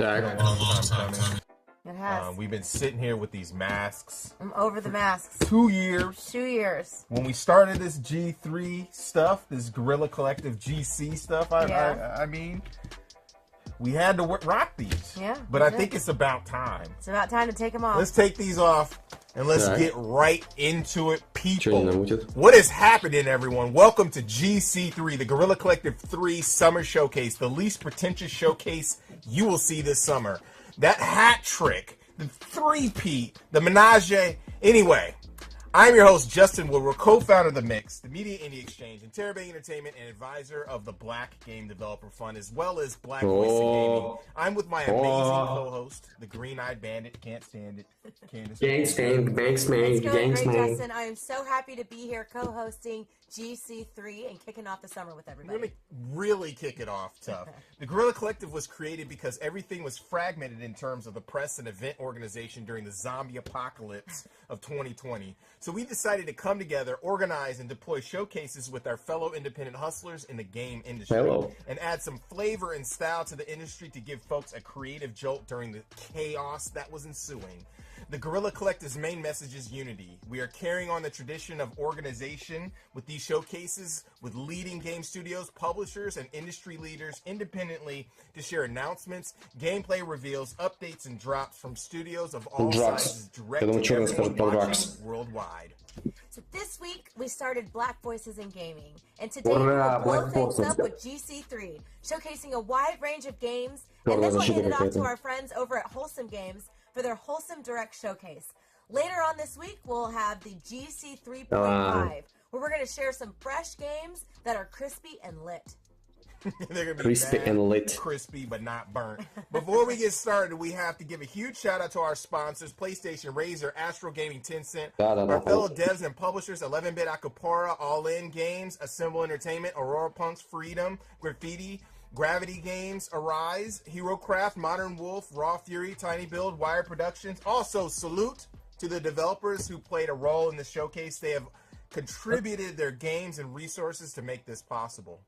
Been a long time coming. It has. We've been sitting here with these masks. I'm over the masks. 2 years. 2 years. When we started this G3 stuff, this Guerrilla Collective GC stuff, I mean, we had to rock these. Yeah. But I think it's about time. It's about time to take them off. Let's take these off and let's get right into it, people. What is happening, everyone? Welcome to GC3, the Guerrilla Collective 3 Summer Showcase, the least pretentious showcase you will see this summer. That hat trick, the three-peat, the menage. Anyway, I'm your host, Justin Woodward, co-founder of The Mix, the Media Indie Exchange, and Terabang Entertainment, and advisor of the Black Game Developer Fund, as well as Black Voice in Gaming. I'm with my amazing co-host, the Green-Eyed Bandit. Can't stand it. Justin. I am so happy to be here co-hosting GC3 and kicking off the summer with everybody. Really kick it off tough. The Guerrilla Collective was created because everything was fragmented in terms of the press and event organization during the zombie apocalypse of 2020. So we decided to come together, organize, and deploy showcases with our fellow independent hustlers in the game industry. And add some flavor and style to the industry to give folks a creative jolt during the chaos that was ensuing. The Guerrilla Collective's main message is unity. We are carrying on the tradition of organization with these showcases with leading game studios, publishers, and industry leaders independently to share announcements, gameplay reveals, updates, and drops from studios of all sizes direct to everyone watching worldwide. So this week, we started Black Voices in Gaming, and today we'll blow things up with GC3, showcasing a wide range of games, and then we'll hand it off to our friends over at Wholesome Games for their Wholesome Direct Showcase. Later on this week, we'll have the GC 3.5, where we're going to share some fresh games that are crispy and lit. They're gonna be crispy and lit. Crispy but not burnt. Before we get started, we have to give a huge shout out to our sponsors, PlayStation, Razer, Astro Gaming, Tencent, our fellow devs and publishers, 11-Bit Acapora, All In Games, Assemble Entertainment, Aurora Punks, Freedom, Graffiti, Gravity Games, Arise, HeroCraft, Modern Wolf, Raw Fury, Tiny Build, Wire Productions. Also, salute to the developers who played a role in the showcase. They have contributed their games and resources to make this possible.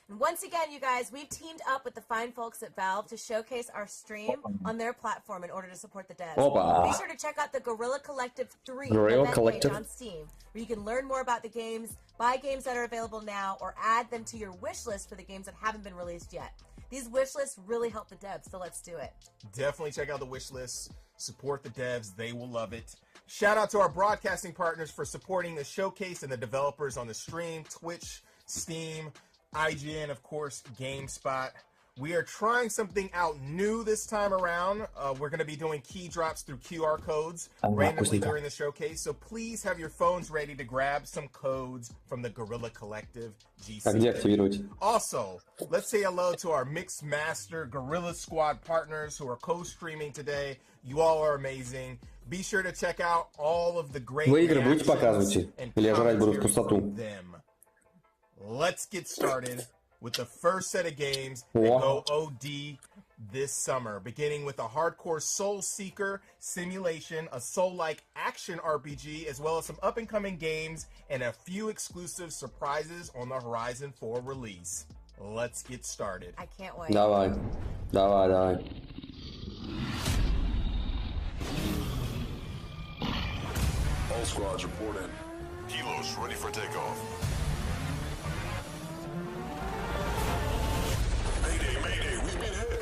And once again, you guys, we've teamed up with the fine folks at Valve to showcase our stream on their platform in order to support the devs. Be sure to check out the Guerrilla Collective 3 event page on Steam, where you can learn more about the games, buy games that are available now, or add them to your wish list for the games that haven't been released yet. These wish lists really help the devs, so let's do it. Definitely check out the wish lists. Support the devs. They will love it. Shout out to our broadcasting partners for supporting the showcase and the developers on the stream, Twitch, Steam, IGN, of course, GameSpot. We are trying something out new this time around. We're going to be doing key drops through QR codes randomly during the showcase. So please have your phones ready to grab some codes from the Guerrilla Collective GC. Also, let's say hello to our Mix Master Guerrilla Squad partners who are co-streaming today. You all are amazing. Be sure to check out all of the great reactions and commentaries from them. Let's get started with the first set of games that go OD this summer, beginning with a hardcore Soul Seeker simulation, a Soul-like action RPG, as well as some up-and-coming games and a few exclusive surprises on the horizon for release. Let's get started. I can't wait. Давай. All squads report in. Helos ready for takeoff. Mayday, we've been hit.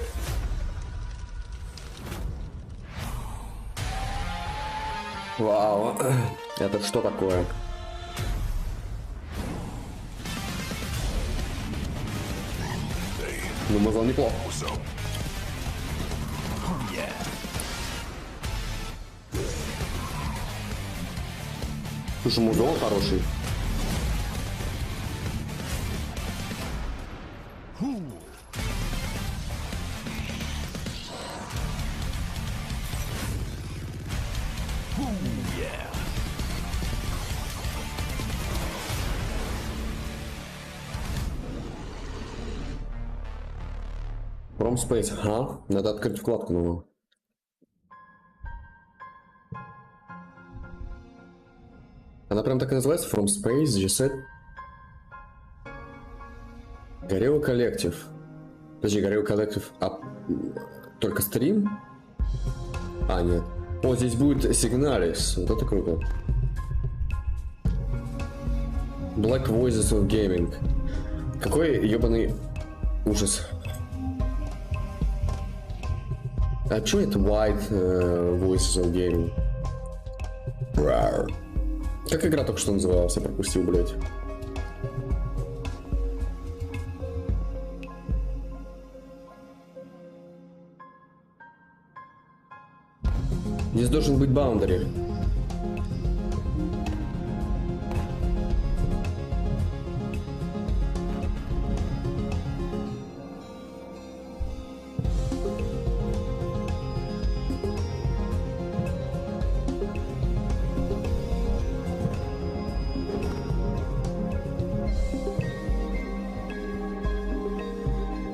Вау. Это что такое? Ну, музон неплохо. Слушай, музон хороший. From Space, ага. Надо открыть вкладку новую. Она прям так и называется? From Space, G-Set? Guerrilla Collective. Подожди, Guerrilla Collective. Только стрим? А, нет. О, здесь будет Сигналис. Вот это круто. Black Voices of Gaming. Какой ебаный ужас. А чё это White Voices of Gaming? Как игра только что называлась? Я пропустил, блядь. Здесь должен быть баундари.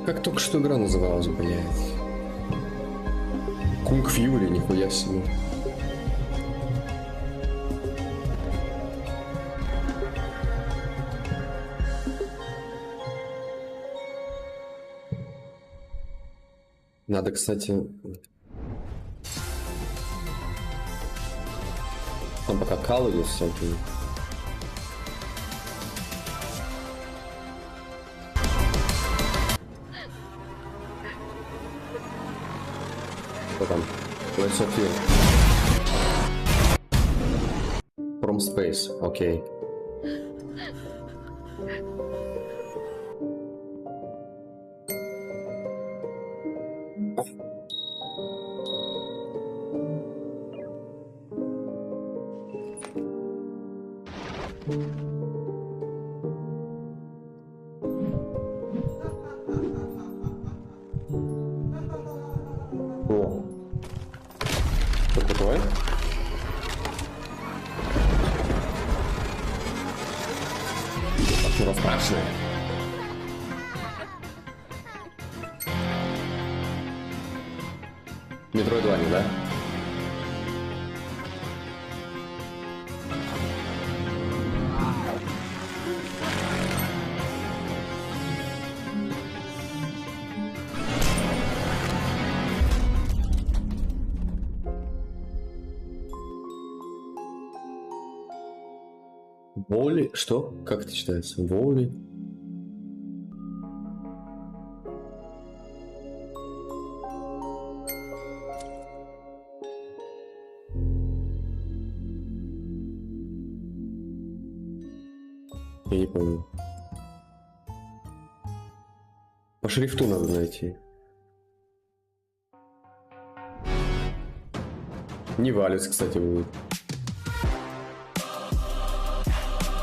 Как только что игра называлась, блядь. Кунг Фьюри, нихуя себе. Надо, кстати... Там пока калы есть всякие. Что там? Let's appear. From space, окей. О, что такое? Что страшное? Метро 2, да? Воли? Что? Как это читается? Воли? Я не помню. По шрифту надо найти. Не Валец, кстати, будет.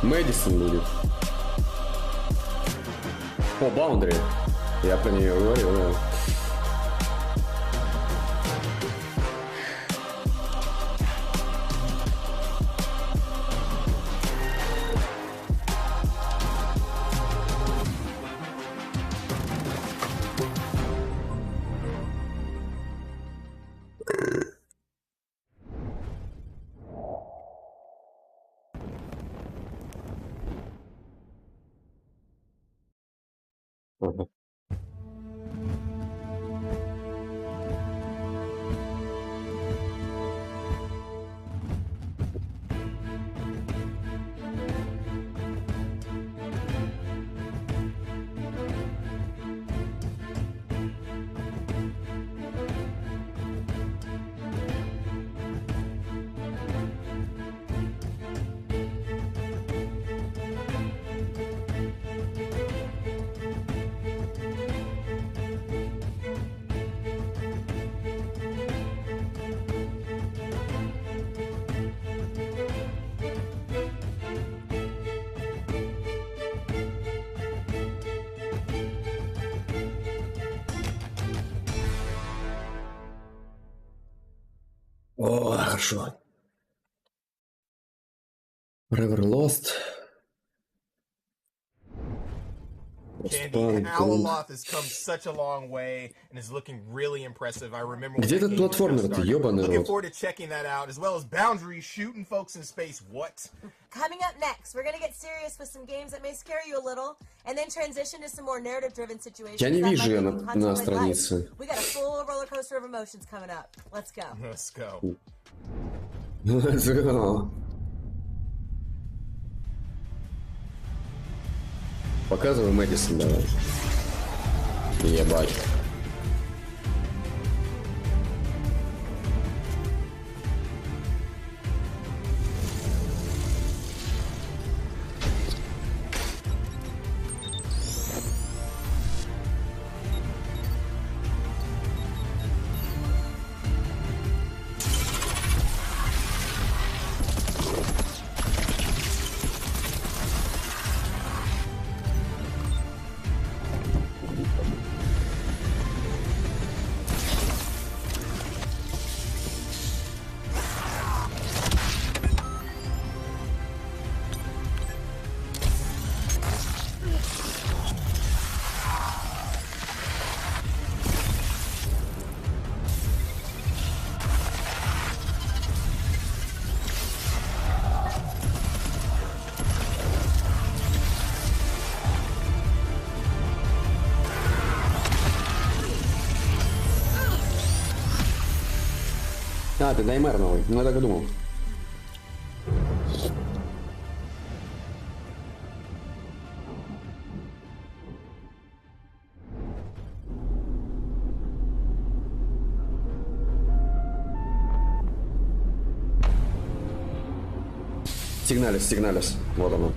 Мэдисон будет. О, Баундри. Я про нее говорил, да. Ага. О, хорошо. Forever Lost. Candy, Owloth has come such a long way and is looking really impressive. I remember Где этот платформер-то, ёбаный Looking рот? forward to checking that out, as well as Boundary shooting folks in space. What? Coming up next, we're going to get serious with some games that may scare you a little, and then transition to some more narrative-driven situations. Я не that вижу might ее make you на contemplate странице. life. We got a full roller coaster of emotions coming up. Let's go. Let's go. Let's go. Показывай Мэдисон, давай. Ебать. А, ты Наймер новый. Ну, я так и думал. Сигналис, сигналис. Вот оно.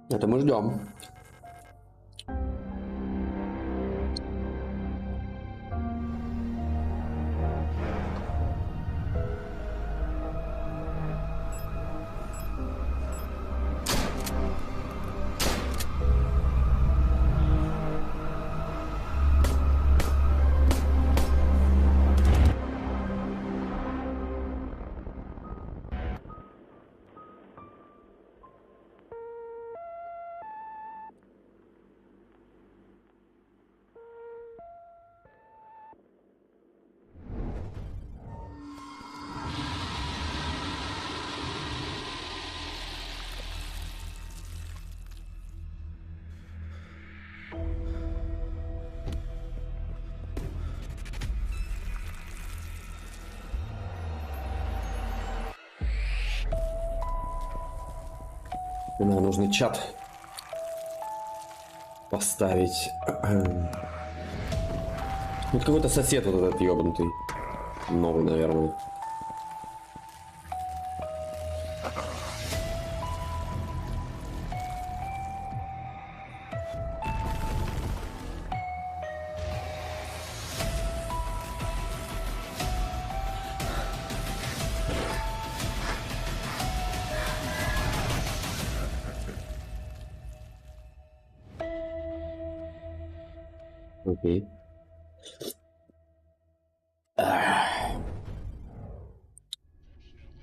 Это мы ждем. Нам нужно чат поставить. Вот какой-то сосед вот этот ёбнутый. Новый, наверное. Окей.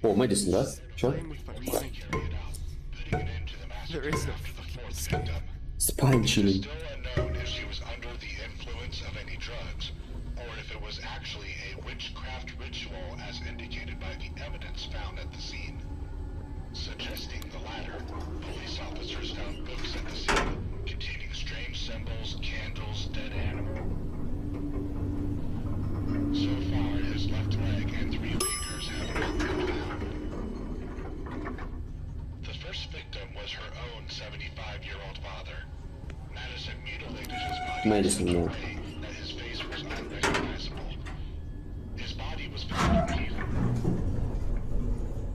О, Мэдисон, да? Чё? Спайн чилинг. Мэдисон,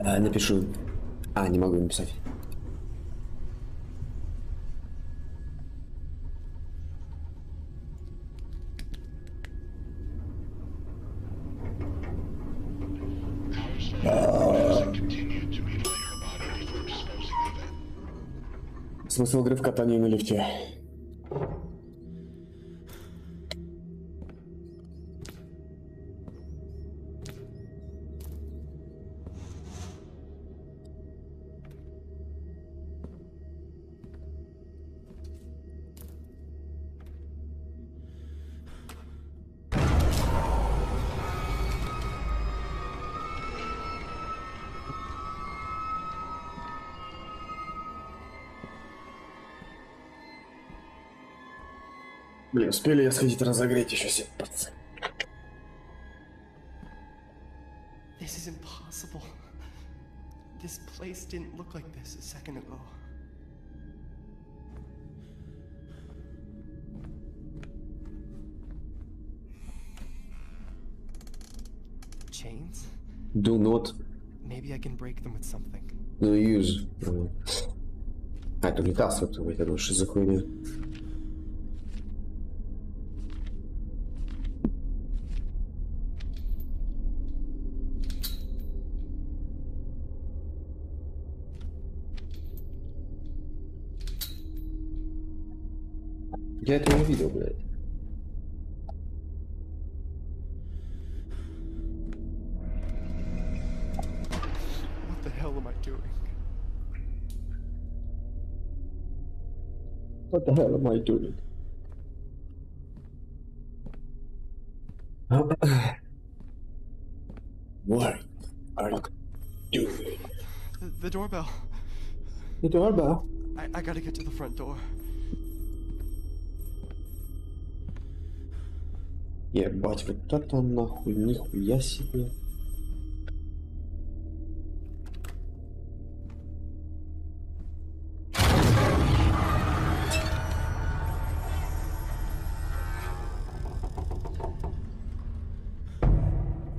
да. Напишу. Не могу написать. Смысл игры в катании на лифте. Блин, успели я сходить разогреть еще 7%. This is impossible. This place didn't look like this a second ago. Chains? Do not Maybe I can break them with something. use. А, это унитаз, это думаю, что за хуйня. Я это не видел, блядь. What the hell am I doing? What the hell am I doing? What are you doing? The doorbell. The doorbell. I gotta get to the front door. Ебать, вот это нахуй, нихуя себе.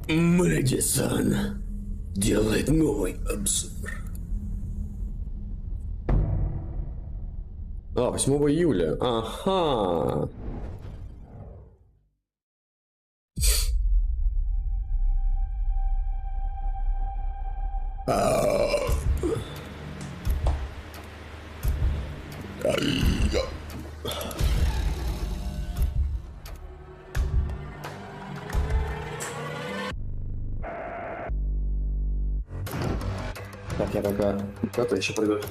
Мэдисон делает новый обзор. 8 июля. Ага. Так, я пока... Кто-то еще придет.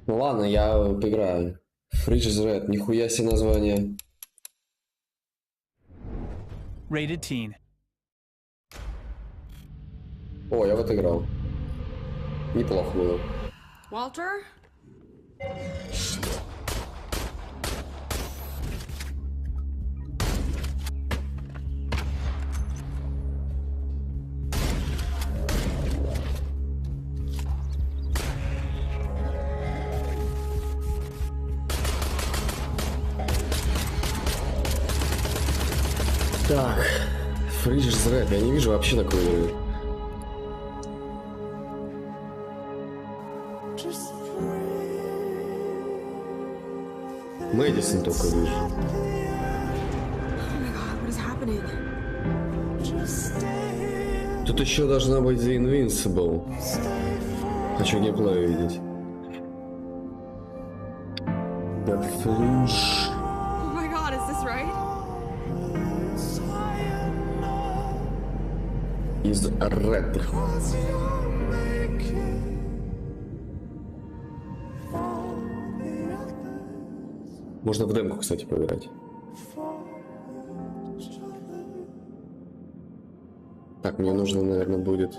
Ну ладно, я поиграю. Fridge is Red, нихуя себе название. Rated teen. О, я вот играл. Неплохо было. Walter? Так, Fridge is Red, я не вижу вообще такой игры. Мэдисон только вижу. Oh my god, what is happening? Тут еще должна быть The Invincible. Хочу геймплей увидеть. The Fridge Oh my god, is this right? is Red. Можно в демку, кстати, поиграть. Так, мне нужно, наверное, будет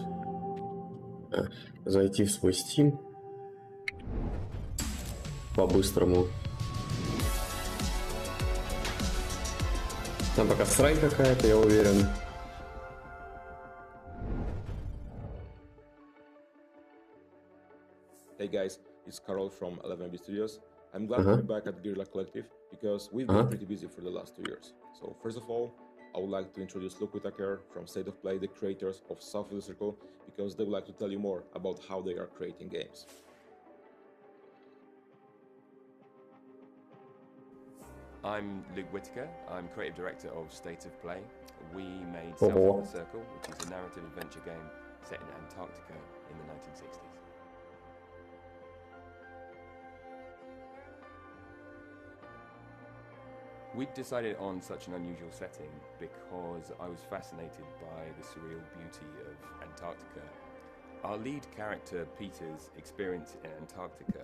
зайти в свой Steam по-быстрому. Там пока срань какая-то, я уверен. Hey guys, it's Carol from 11B Studios. I'm glad to be back at Guerrilla Collective because we've been pretty busy for the last 2 years. So first of all, I would like to introduce Luke Whitaker from State of Play, the creators of South of the Circle, because they would like to tell you more about how they are creating games. I'm Luke Whitaker. I'm creative director of State of Play. We made South of the Circle, which is a narrative adventure game set in Antarctica in the 1960s. We decided on such an unusual setting because I was fascinated by the surreal beauty of Antarctica. Our lead character, Peter's experience in Antarctica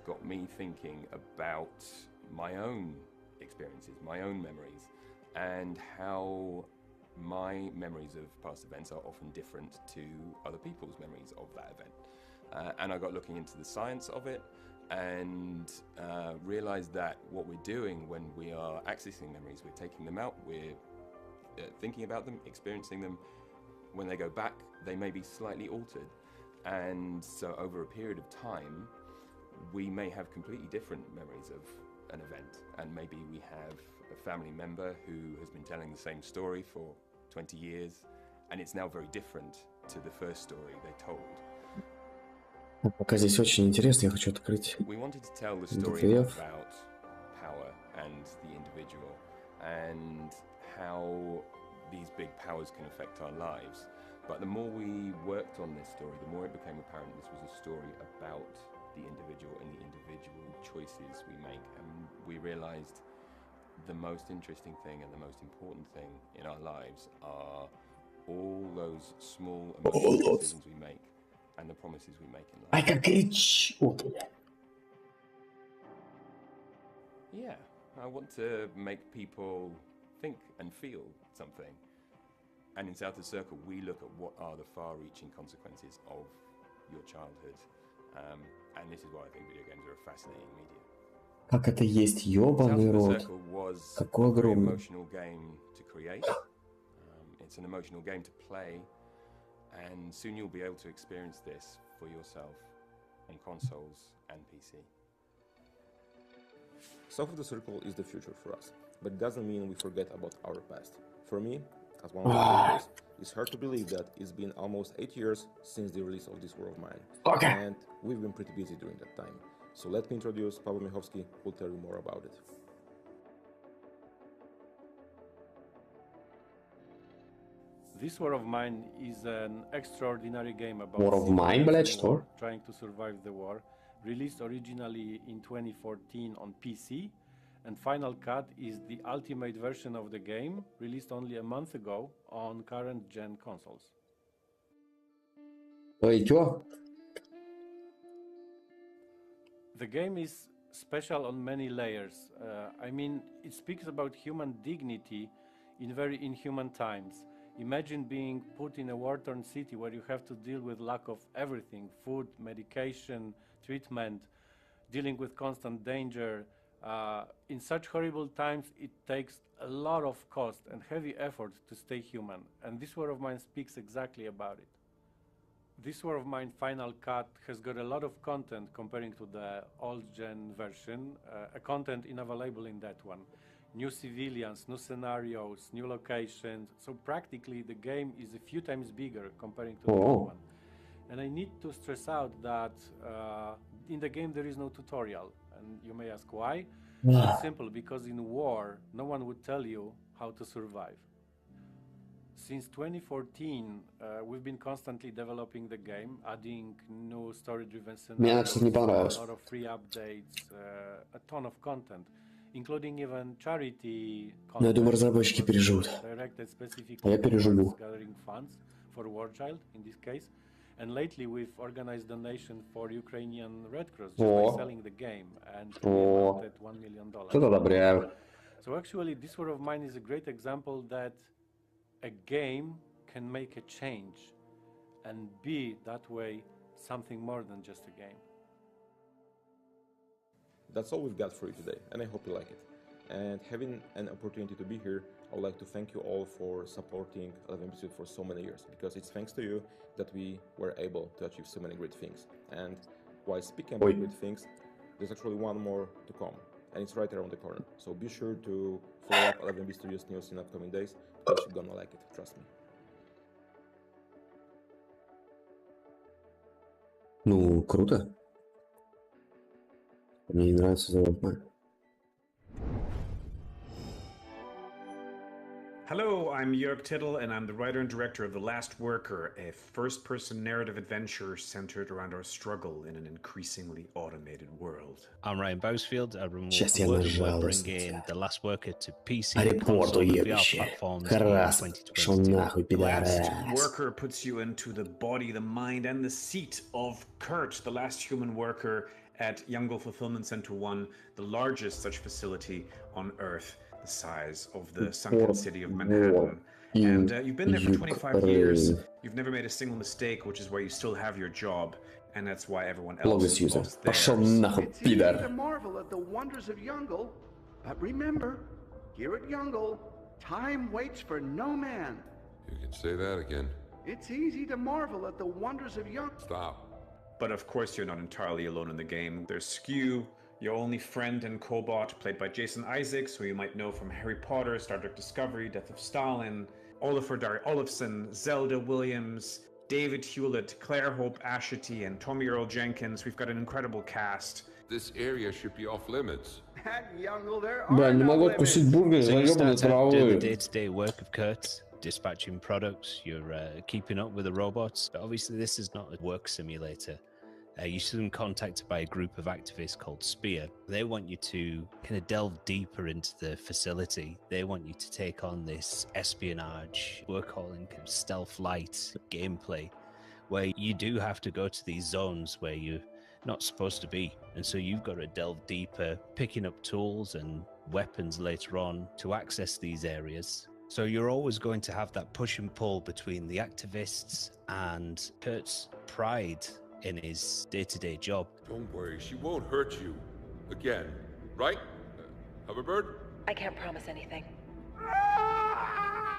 got me thinking about my own experiences, my own memories, and how my memories of past events are often different to other people's memories of that event. And I got looking into the science of it and realized that what we're doing when we are accessing memories, we're taking them out, we're thinking about them, experiencing them. When they go back, they may be slightly altered. And so over a period of time, we may have completely different memories of an event. And maybe we have a family member who has been telling the same story for 20 years, and it's now very different to the first story they told. Пока здесь очень интересно, я хочу открыть. We wanted to tell the story about power and the individual and how these big powers can affect our lives. But the more we worked on this story, the more it became apparent this was a story about the individual and the individual choices we make. And we realized the most interesting thing and the most important thing in our lives are all those small emotional decisions we make and the promises we make in life. Ай, как речь! Yeah, I want to make people think and feel something. And in South of Circle, we look at what are the far-reaching consequences of your childhood. And this is why I think video games are a fascinating medium. Как это есть, ёбаный рот. Какой огромный. Emotional game to create. It's an emotional game to play. And soon you'll be able to experience this for yourself on consoles and PC. South of the Circle is the future for us, but it doesn't mean we forget about our past. For me, as one of the players, it's hard to believe that it's been almost 8 years since the release of this War of Mine. Okay. And we've been pretty busy during that time. So let me introduce Paweł Michowski, who will tell you more about it. This War of Mine is an extraordinary game about War of Mine, блядь, что? Trying to survive the war. Released originally in 2014 on PC, and Final Cut is the ultimate version of the game, released only a month ago on current gen consoles. Ой, чё? The game is special on many layers. I mean, it speaks about human dignity in very inhuman times. Imagine being put in a war-torn city where you have to deal with lack of everything: food, medication, treatment, dealing with constant danger. In such horrible times, it takes a lot of cost and heavy effort to stay human. And this War of Mine speaks exactly about it. This War of Mine Final Cut has got a lot of content comparing to the old-gen version, a content unavailable in that one. New civilians, new scenarios, new locations. So practically the game is a few times bigger comparing to the old one. And I need to stress out that in the game there is no tutorial. And you may ask why? It's simple, because in war, no one would tell you how to survive. Since 2014, we've been constantly developing the game, adding new story-driven scenarios, a lot of free updates, a ton of content, including even charity content. Я думаю, разработчики переживут. Directed specifically А я переживу. gathering funds for War Child, in this case. And lately we've organized donation for Ukrainian Red Cross just by selling the game, and we amounted $1 million. Что-то одобряю. So actually, this War of Mine is a great example that a game can make a change and be that way something more than just a game. That's all we've got for you today, and I hope you like it. And having an opportunity to be here, I would like to thank you all for supporting 11bit for so many years, because it's thanks to you that we were able to achieve so many great things. And while speaking about great things, there's actually one more to come, and it's right around the corner. So be sure to follow up 11bit Studios news in upcoming days, because you're gonna like it, trust me. Ну, круто. Мне не нравится War of Mine. Hello, I'm Jörg Tittel, and I'm the writer and director of The Last Worker, a first-person narrative adventure centered around our struggle in an increasingly automated world. I'm Ryan Bousfield. I run Сейчас я We're нажалуюсь. bringing The Last Worker to PC, Репорт console, and VR уебище. platforms in Красава. Шел 2022. нахуй, The Last пидорас. Worker puts you into the body, the mind, and the seat of Kurt, the last human worker at Youngle Fulfillment Center 1, the largest such facility on Earth, the size of the sunken city of Manhattan. And you've been there for 25 years. You've never made a single mistake, which is why you still have your job, and that's why everyone else has lost Пошел theirs. нахуй, It's easy пидор. to marvel at the wonders of Youngle, but remember, here at Youngle, time waits for no man. You can say that again. It's easy to marvel at the wonders of Youngle. Stop. But of course, you're not entirely alone in the game. There's Skew, your only friend and cobot, played by Jason Isaacs, who you might know from Harry Potter, Star Trek Discovery, Death of Stalin, Oliver Dari Olofsson, Zelda Williams, David Hewlett, Claire Hope Ashity, and Tommy Earl Jenkins. We've got an incredible cast. This area should be off limits. At Youngle, there Бля, are не no могу limits. откусить бургер, So you заебанный start out doing the травой. day-to-day work of Kurt, dispatching products, you're keeping up with the robots. But obviously, this is not a work simulator. You're soon contacted by a group of activists called Spear. They want you to kind of delve deeper into the facility. They want you to take on this espionage, we're calling kind of stealth light gameplay, where you do have to go to these zones where you're not supposed to be. And so you've got to delve deeper, picking up tools and weapons later on to access these areas. So you're always going to have that push and pull between the activists and Kurt's pride in his day-to-day job. Don't worry, she won't hurt you. Again, right? Hoverbird? I can't promise anything.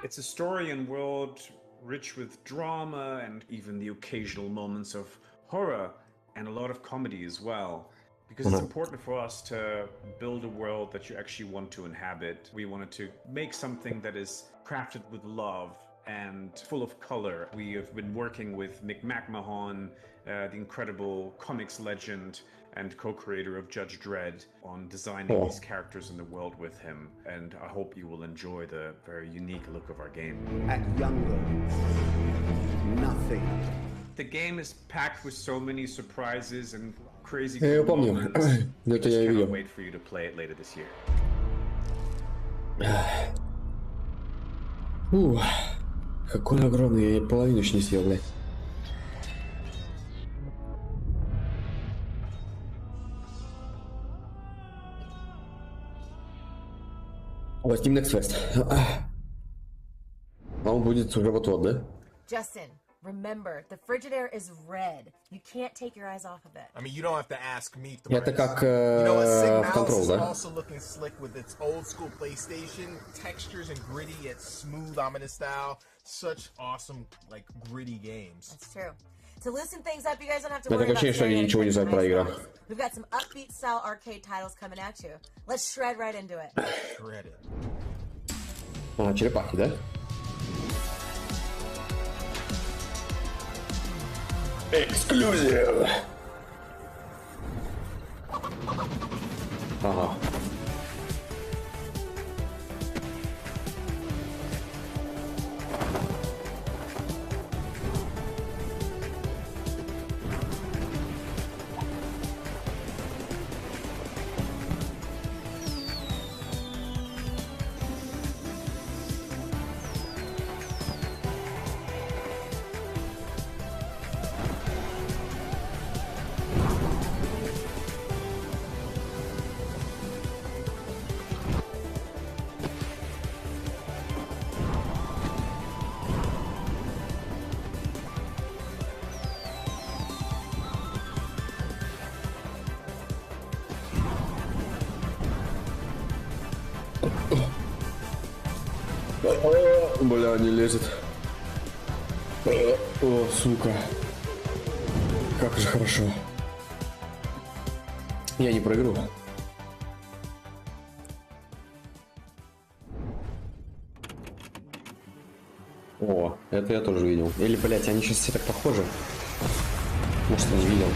It's a story and world rich with drama and even the occasional moments of horror and a lot of comedy as well. Because it's important for us to build a world that you actually want to inhabit. We wanted to make something that is crafted with love and full of color. We have been working with Mick McMahon, the incredible comics legend and co-creator of Judge Dredd, on designing these characters in the world with him. And I hope you will enjoy the very unique look of our game. At Youngle, nothing. The game is packed with so many surprises and crazy Я cool помню. moments. We Это just я cannot видел. wait for you to play it later this year. Ух, какой он огромный, я половину еще не съел, блядь. Вот Steam Next Fest. А он будет уже вот-вот, да? Justin, remember, the Frigidaire is red. You can't take your eyes off of it. I mean, you don't have to ask me. Это как You know what? Sig в Mouse Control, is да? also looking slick with its old school PlayStation textures and gritty yet smooth, ominous style. Such awesome, like gritty games. That's true. To loosen things up, you guys don't have to Да, worry такое about ощущение, что они ничего не знают про игры. We've got some upbeat style arcade titles coming at you. Let's shred right into it. Shred it. А, черепахи, да? Эксклюзив! Ага. Бля, не лезет. О, сука. Как же хорошо. Я не проигру. О, это я тоже видел. Или, блять, они сейчас все так похожи. Может, не видел.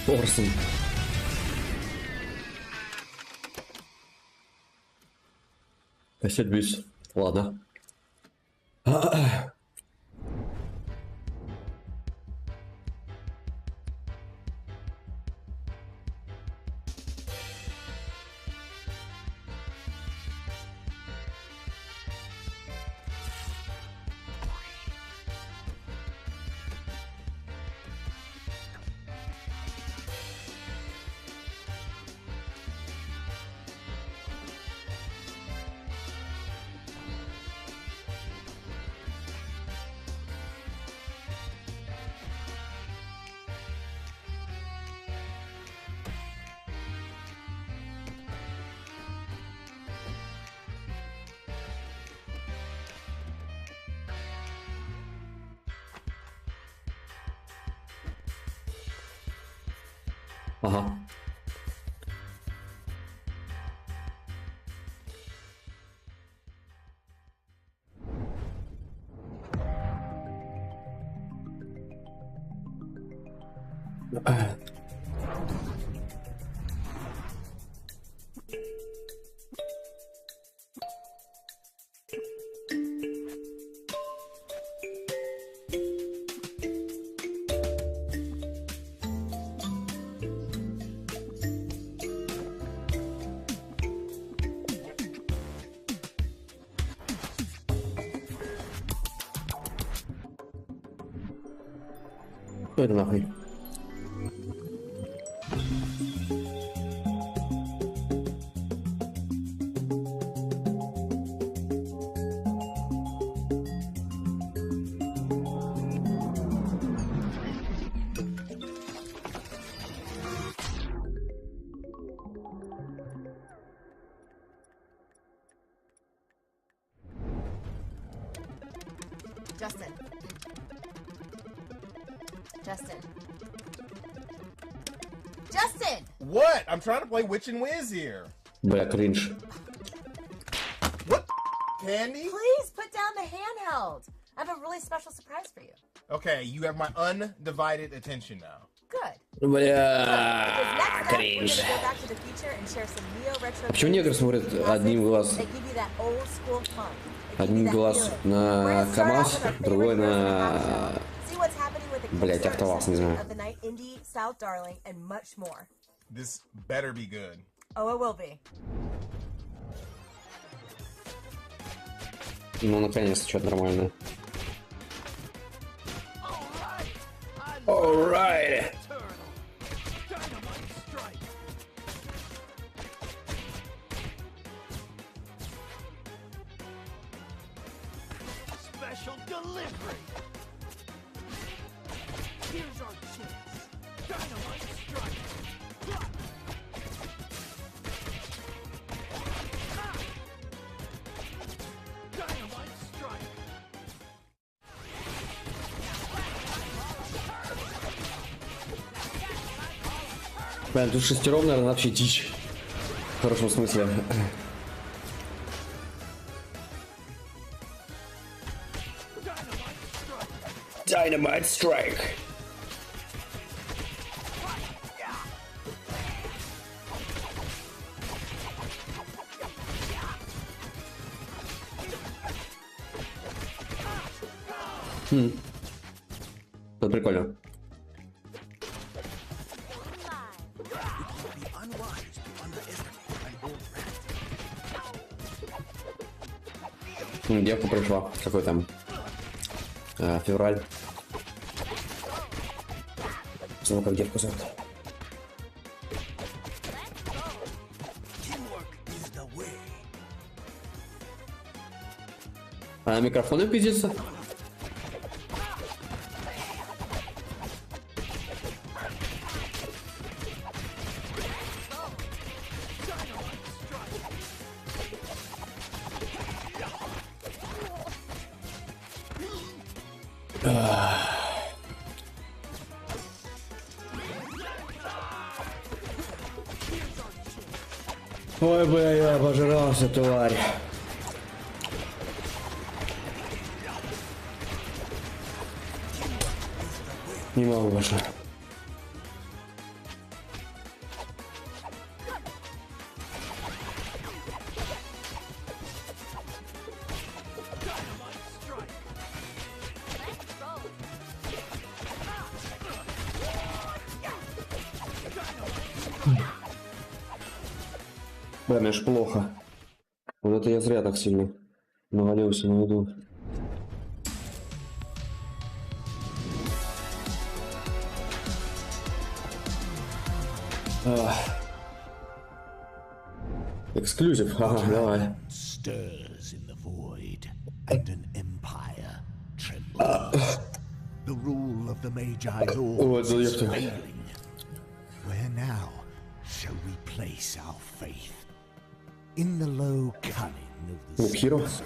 Орсон. Кассет бюс. Ладно. Ага. Что это нахуй? Justin. Justin. Justin! What? I'm trying to play Witch and Wiz here. Бля, кринж. What? Candy? Please put down the handheld. I have a really special surprise for you. Okay, you have my undivided attention now. Good. Бля, кринж. Почему негр смотрит одним глазом? Один глаз на КамАЗ, другой на... Блять, АвтоВАЗ, не знаю. This better be good. Oh, it will be. Ну, наконец-то, что-то нормальное. Alright. Special delivery. Here's our chance. Dynamite strike. Dynamite strike. Блин, тут шестером, наверное, вообще дичь. В хорошем смысле. Dynamite strike. Это прикольно. Девка пришла. Какой там? Февраль. Снова как девку зовут. А микрофоны пиздится? Ой, бля, я обожрался, тварь. Не могу больше. Блин, аж плохо. Вот это я зря так сильно навалился на еду. Эксклюзив, ага, давай. Stirs in the void, and an empire trembles. The rule of the Magi Lords is failing. Where now shall we place our faith? In the low cunning of the sorcerers,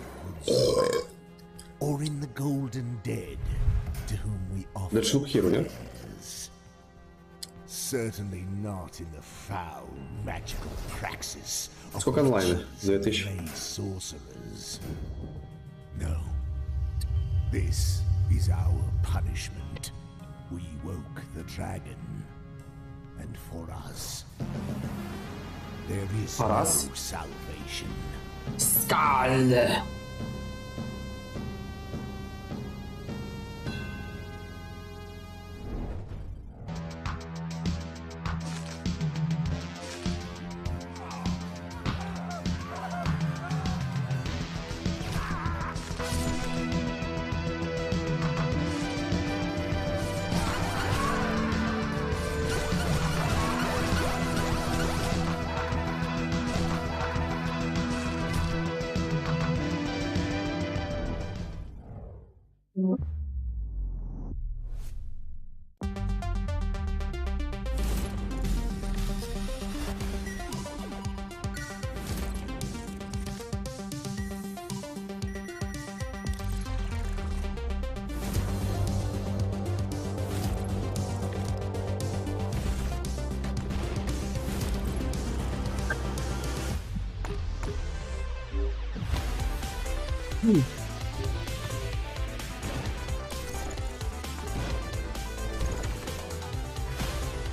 or in the golden dead to whom we offer prayers? Certainly not in the foul magical praxis of the sorcerers. No. This is our punishment. We woke the dragon. And for us, there is no salvation. Skull!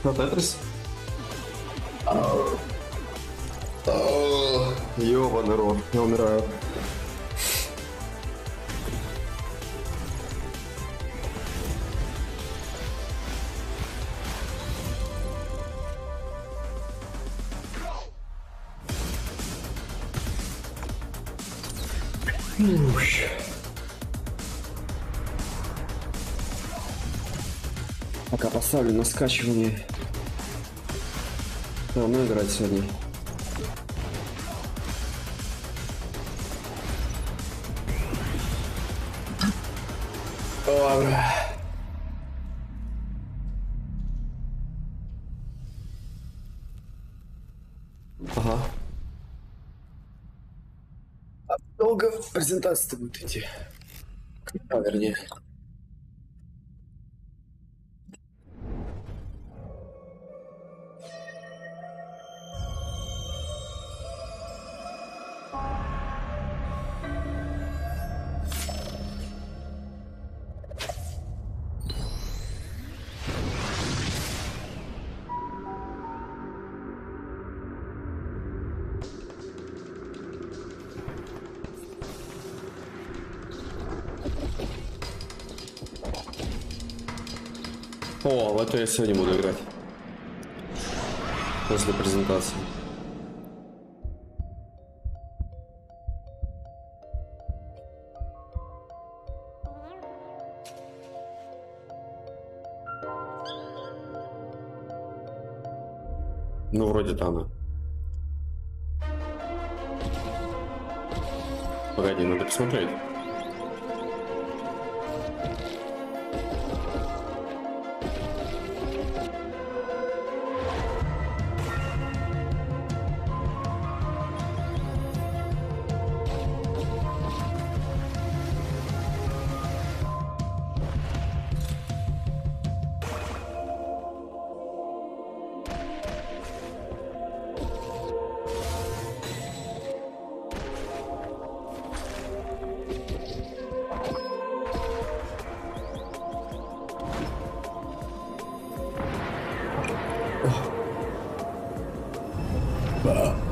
На Тетрис? Ёбаный рот, я умираю. Пока поставлю на скачивание. Давно играть сегодня. Ладно. Ага. Долго презентация-то будет идти. Вернее. О, в это я сегодня буду играть. После презентации. Ну, вроде-то она. Погоди, надо посмотреть.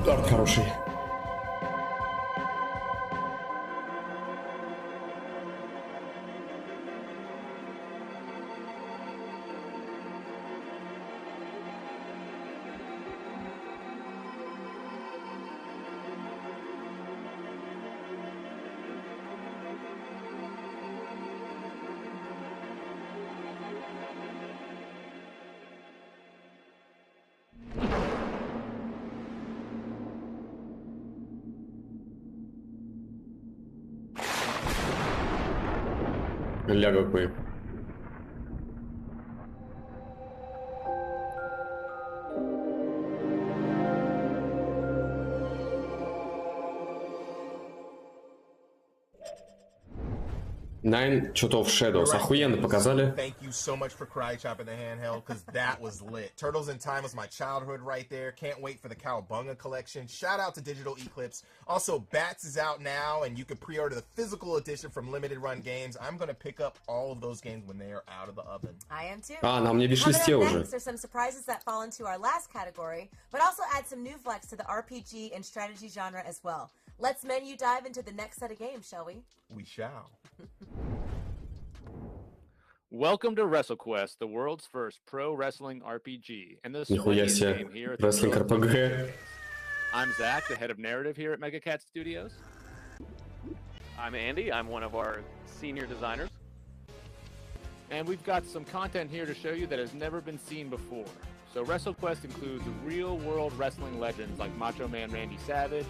Арт хороший. Ля какой. Nine Chotov Shadows. Right, Охуенно показали. Thank you so much for Cry Chopping the handheld, because that was lit. Turtles in Time was my childhood right there. Can't wait for the Cowabunga collection. Shout out to Digital Eclipse. Also, Bats is out now, and you can pre-order the physical edition from Limited Run Games. I'm going to pick up all of those games when they are out of the oven. I am too. А, на мне виш-листе уже. Next are some surprises that fall into our last category, but also add some new flex to the RPG and strategy genre as well. Let's menu dive into the next set of games, shall we? We shall. Welcome to WrestleQuest, the world's first pro wrestling RPG, and the Нихуя swingiest себе. game here at the Wrestling world's RPG. first. I'm Zach, the head of narrative here at MegaCat Studios. I'm Andy. I'm one of our senior designers. And we've got some content here to show you that has never been seen before. So WrestleQuest includes real-world wrestling legends like Macho Man Randy Savage,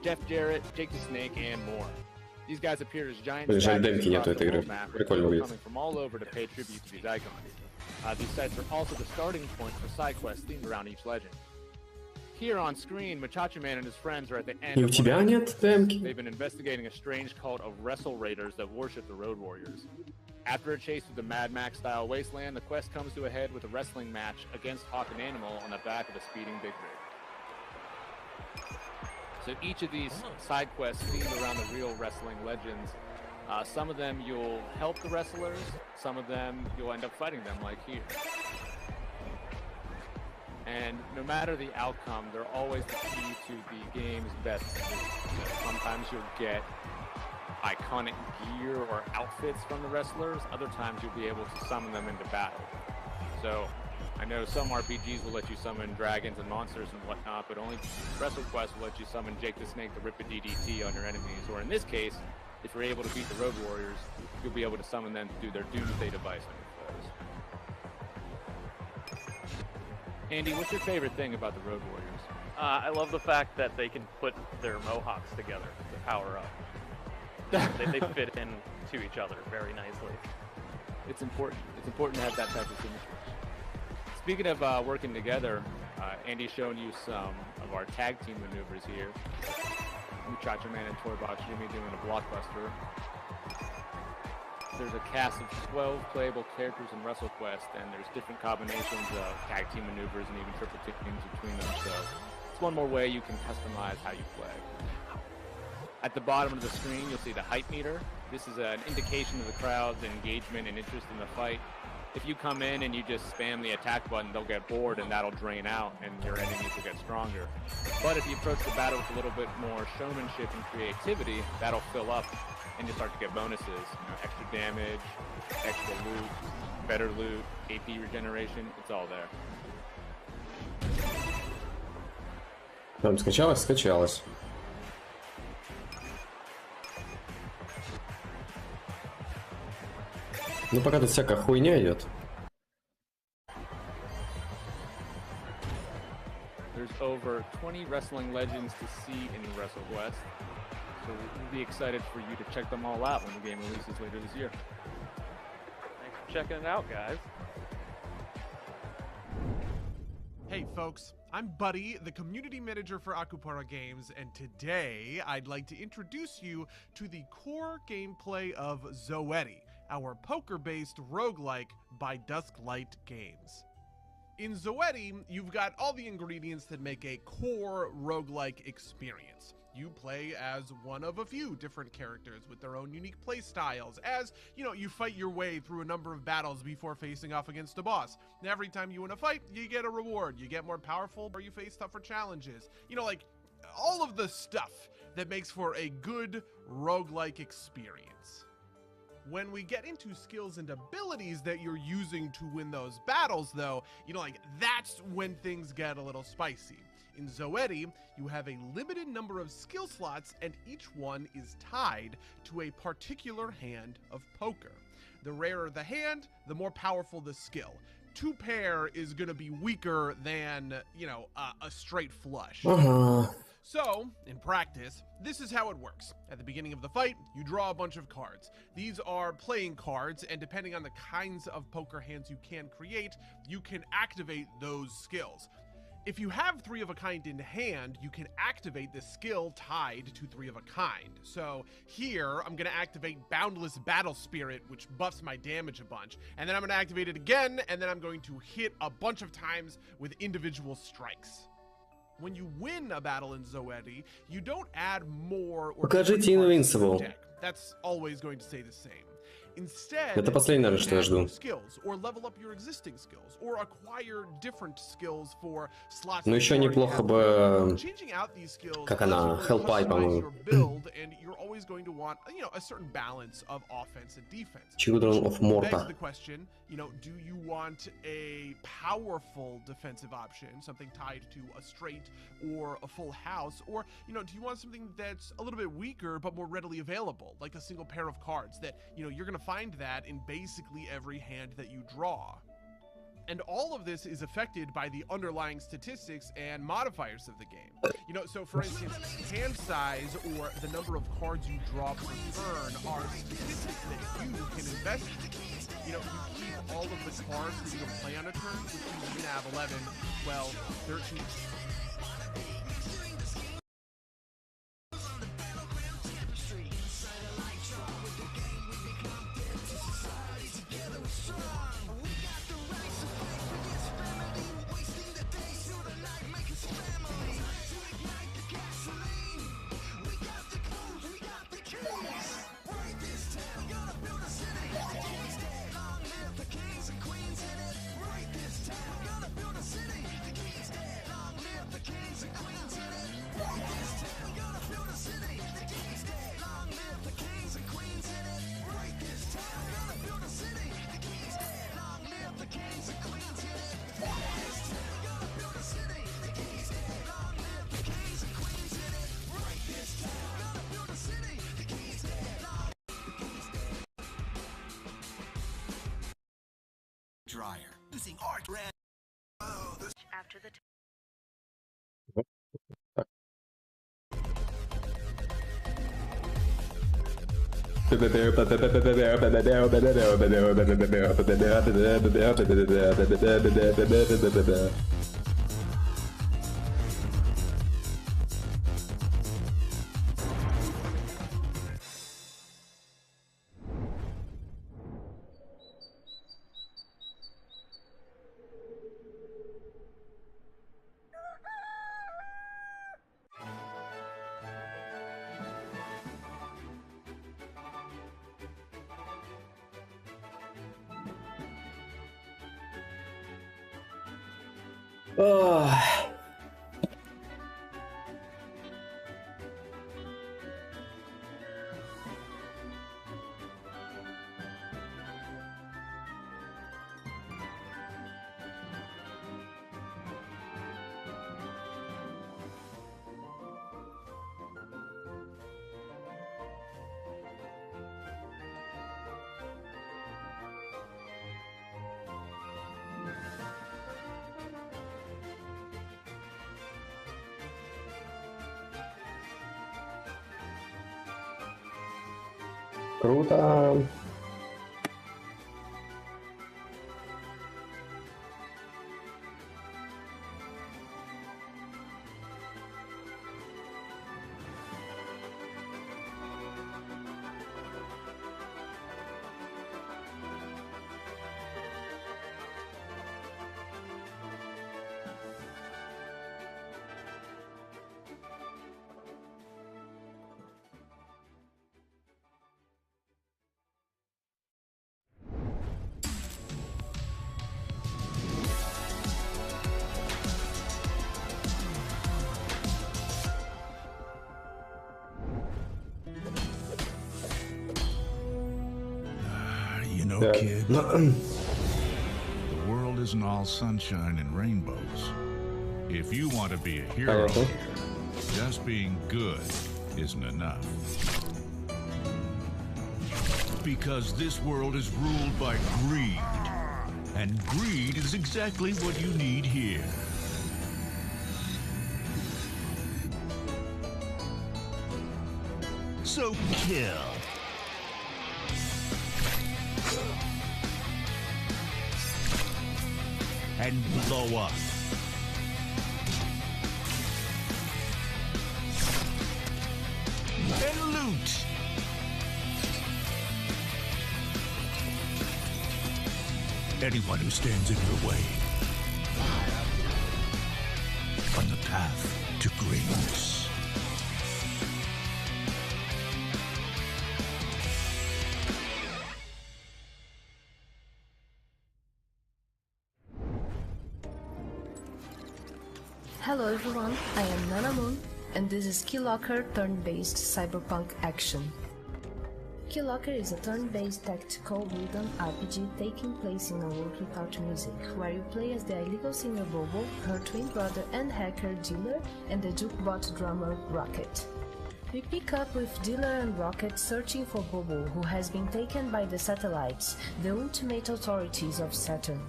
Jeff Jarrett, Jake the Snake, and more. These guys appear as giant Жаль, statues демки нету across the этой игры. world map, Прикольно выглядит. coming from all over to pay tribute to these icons. These sites are also the starting point for side quests themed around each legend. Here on screen, Machacha Man and his friends are at the end И у of тебя one of нет демки? They've been investigating a strange cult of Wrestle Raiders that worship the Road Warriors. After a chase through the Mad Max-style wasteland, the quest comes to a head with a wrestling match against Hawk and Animal on the back of a speeding big rig. So each of these side quests themed around the real wrestling legends. Some of them you'll help the wrestlers, some of them you'll end up fighting them, like here. And no matter the outcome, they're always the key to the game's best. Sometimes you'll get iconic gear or outfits from the wrestlers, other times you'll be able to summon them into battle. So I know some RPGs will let you summon dragons and monsters and whatnot, but only WrestleQuest will let you summon Jake the Snake to rip a DDT on your enemies, or in this case, if you're able to beat the Road Warriors, you'll be able to summon them to do their Doomsday device on your foes. Andy, what's your favorite thing about the Road Warriors? I love the fact that they can put their mohawks together to power up. they fit in to each other very nicely. It's important. It's important to have that type of symmetry. Speaking of working together, Andy's showing you some of our tag team maneuvers here. Muchacho Man and Toybox Jimmy doing a blockbuster. There's a cast of 12 playable characters in WrestleQuest, and there's different combinations of tag team maneuvers and even triple teams between them, so it's one more way you can customize how you play. At the bottom of the screen, you'll see the hype meter. This is an indication of the crowd's engagement and interest in the fight. If you come in and you just spam the attack button, they'll get bored and that'll drain out and your enemies will get stronger. But if you approach the battle with a little bit more showmanship and creativity, that'll fill up and you'll start to get bonuses. You know, extra damage, extra loot, better loot, AP regeneration, it's all there. Там скачалось? Скачалось. Ну пока тут всякая хуйня идет. There's over 20 wrestling legends to see in WrestleQuest, so we'll be excited for you to check them all out when the game releases later this year. Thanks for checking it out, guys. Hey folks, I'm Buddy, the community manager for Akupara Games, and today I'd like to introduce you to the core gameplay of Zoetti, our poker-based roguelike by Dusklight Games. In Zoetti, you've got all the ingredients that make a core roguelike experience. You play as one of a few different characters with their own unique play styles, as, you know, you fight your way through a number of battles before facing off against a boss. And every time you win a fight, you get a reward. You get more powerful, or you face tougher challenges. You know, like, all of the stuff that makes for a good roguelike experience. When we get into skills and abilities that you're using to win those battles, though, you know, like, that's when things get a little spicy. In Zoetti, you have a limited number of skill slots, and each one is tied to a particular hand of poker. The rarer the hand, the more powerful the skill. Two pair is going to be weaker than, you know, a straight flush. So, in practice, this is how it works. At the beginning of the fight, you draw a bunch of cards. These are playing cards, and depending on the kinds of poker hands you can create, you can activate those skills. If you have 3 of a kind in hand, you can activate this skill tied to 3 of a kind. So here, I'm going to activate Boundless Battle Spirit, which buffs my damage a bunch. And then I'm going to activate it again, and then I'm going to hit a bunch of times with individual strikes. When you win a battle in Zoetti, you don't add more or Покажите Invincible. deck. That's always going to stay the same. Instead, Это последнее, наверное, что я жду. skills, or level up your existing skills, or acquire different skills for slots. Ну еще неплохо бы, как она, Hellpie, по-моему. And you're always going to want, you know, a certain balance of offense and defense. Children of Morta. Begs the question, you know, do you want a powerful defensive option, something tied to a straight or a full house, or, you know, do you want something that's a little bit weaker but more readily available, like a single pair of cards that, you know, you're going to find that in basically every hand that you draw. And all of this is affected by the underlying statistics and modifiers of the game. You know, so for instance, hand size or the number of cards you draw per turn are statistics that you can investigate. You know, you keep all of the cards that you can play on a turn, which means you can have 11, 12, 13... Dryer. Using art red. Oh, this after the Круто. know, kid, the world isn't all sunshine and rainbows. If you want to be a hero here, just being good isn't enough. Because this world is ruled by greed. And greed is exactly what you need here. So kill. And blow up. And loot. Anyone who stands in your way on the path to greatness. Hello everyone, I am Nana Moon, and this is Keylocker turn-based cyberpunk action. Keylocker is a turn-based tactical rhythm RPG taking place in a world without music, where you play as the illegal singer Bobo, her twin brother and hacker Dealer, and the jukebot drummer Rocket. We pick up with Dealer and Rocket searching for Bobo, who has been taken by the satellites, the ultimate authorities of Saturn.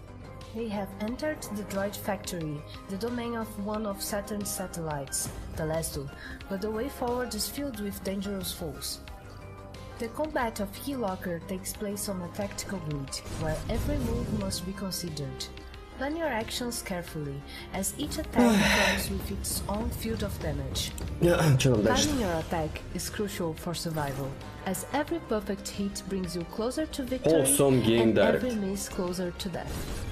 They have entered the droid factory, the domain of one of Saturn's satellites, Telesto, but the way forward is filled with dangerous foes. The combat of Keylocker takes place on a tactical grid, where every move must be considered. Plan your actions carefully, as each attack comes with its own field of damage. Timing your attack is crucial for survival, as every perfect hit brings you closer to victory and every miss closer to death.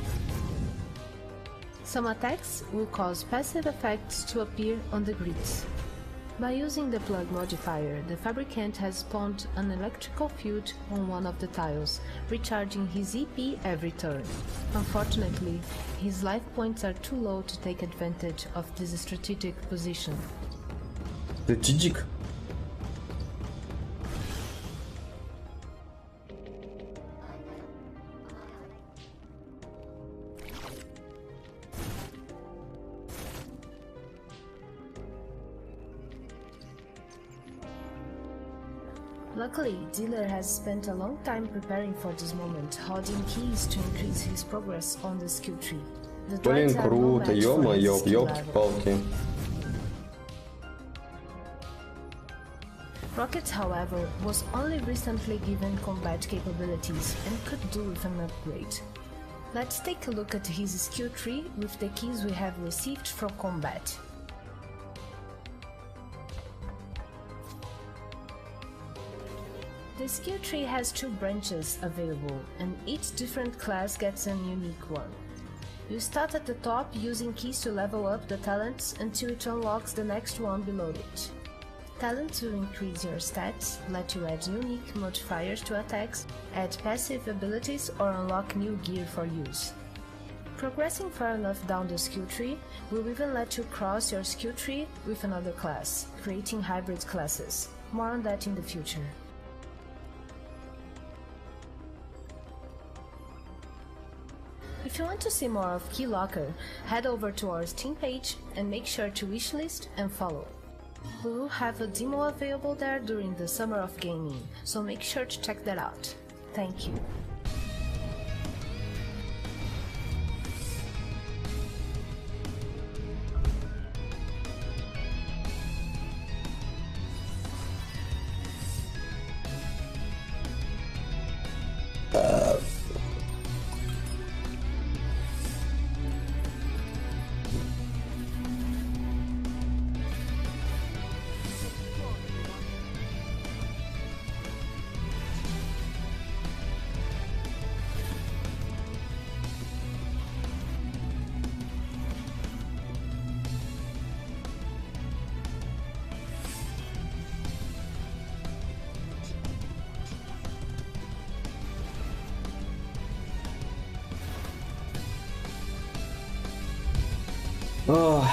Some attacks will cause passive effects to appear on the grids. By using the plug modifier, the fabricant has spawned an electrical field on one of the tiles, recharging his EP every turn. Unfortunately, his life points are too low to take advantage of this strategic position. Strategic? Luckily, Dealer has spent a long time preparing for this moment, holding keys to increase his progress on the skill tree. The Блин, droids are no круто, match for his ё-моё, skill level. ёлки-палки. Rocket, however, was only recently given combat capabilities and could do with an upgrade. Let's take a look at his skill tree with the keys we have received from combat. The skill tree has 2 branches available, and each different class gets an unique one. You start at the top using keys to level up the talents until it unlocks the next one below it. Talents will increase your stats, let you add unique modifiers to attacks, add passive abilities, or unlock new gear for use. Progressing far enough down the skill tree will even let you cross your skill tree with another class, creating hybrid classes. More on that in the future. If you want to see more of Keylocker, head over to our Steam page and make sure to wishlist and follow. We will have a demo available there during the Summer of Gaming, so make sure to check that out. Thank you. Oh.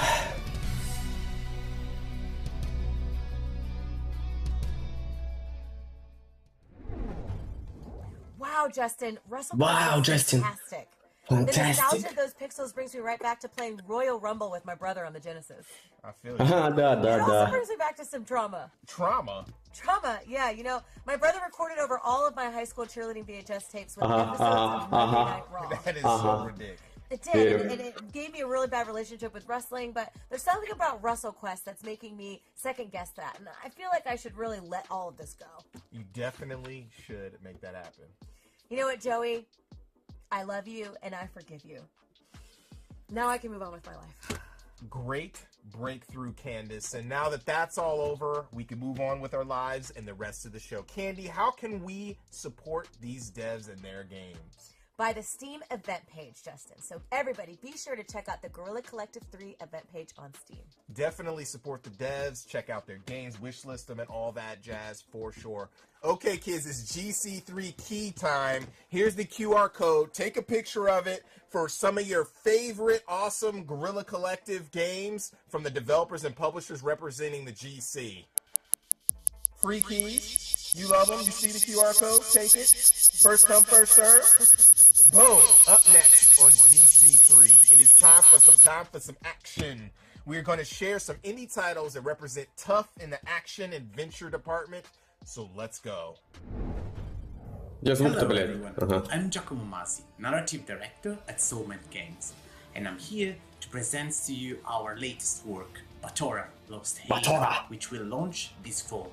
Wow, Justin. Russell Wow, is Justin. fantastic. Fantastic. The nostalgia of those pixels brings me right back to playing Royal Rumble with my brother on the Genesis. I feel Ага, да, It да, also да. brings me back to some trauma. Trauma? Trauma, yeah. You know, my brother recorded over all of my high school cheerleading VHS tapes with Uh-huh, episodes of Monday uh-huh. Night Raw. That is Uh-huh. so ridiculous. It did, and it gave me a really bad relationship with wrestling, but there's something about WrestleQuest that's making me second guess that, and I feel like I should really let all of this go. You definitely should make that happen. You know what, Joey? I love you, and I forgive you. Now I can move on with my life. Great breakthrough, Candace. And now that that's all over, we can move on with our lives and the rest of the show. Candy, how can we support these devs and their games? By the Steam event page, Justin. So everybody, be sure to check out the Guerrilla Collective 3 event page on Steam. Definitely support the devs, check out their games, wishlist them, and all that jazz for sure. Okay, kids, it's GC3 key time. Here's the QR code. Take a picture of it for some of your favorite awesome Guerrilla Collective games from the developers and publishers representing the GC. Free keys. You love them. You see the QR code. Take it. First come, first serve. Boom. Up next on GC3. It is time for some action. We're going to share some indie titles that represent tough in the action adventure department. So let's go. Hello everyone, I'm Giacomo Masi, Narrative Director at Soulmate Games, and I'm here to present to you our latest work, Batora Lost Haven, which will launch this fall.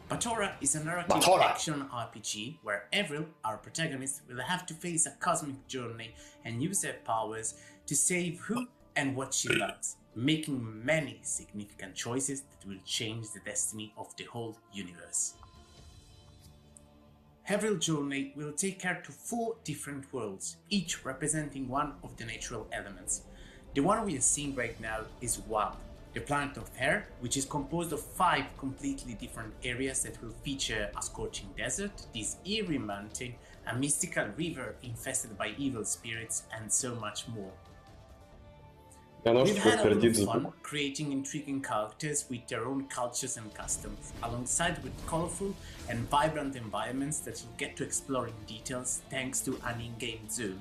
Batora is a narrative action RPG where Avril, our protagonist, will have to face a cosmic journey and use her powers to save who and what she loves, making many significant choices that will change the destiny of the whole universe. Avril's journey will take her to 4 different worlds, each representing one of the natural elements. The one we are seeing right now is Wab, the planet of air, which is composed of 5 completely different areas that will feature a scorching desert, this eerie mountain, a mystical river infested by evil spirits, and so much more. We've had a lot of fun creating intriguing characters with their own cultures and customs, alongside with colorful and vibrant environments that you'll get to explore in details thanks to an in-game zone.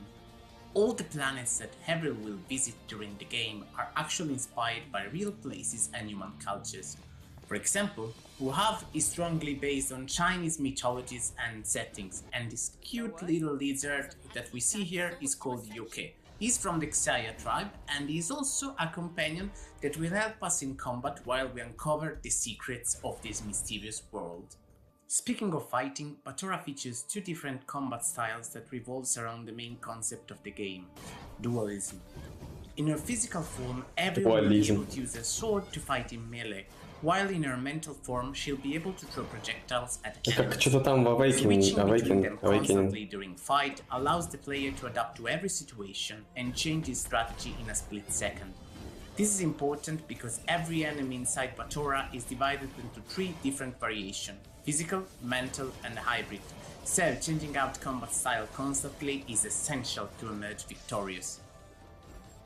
All the planets that Avril will visit during the game are actually inspired by real places and human cultures. For example, Wuhav is strongly based on Chinese mythologies and settings, and this cute little lizard that we see here is called Yoke. He's from the Xayah tribe, and he's also a companion that will help us in combat while we uncover the secrets of this mysterious world. Speaking of fighting, Batora features 2 different combat styles that revolves around the main concept of the game, dualism. In her physical form, Avril will be able to use a sword to fight in melee, while in her mental form she'll be able to throw projectiles at enemies. Switching between them constantly during fight allows the player to adapt to every situation and change his strategy in a split second. This is important because every enemy inside Batora is divided into 3 different variations: physical, mental, and hybrid, so changing out combat style constantly is essential to emerge victorious.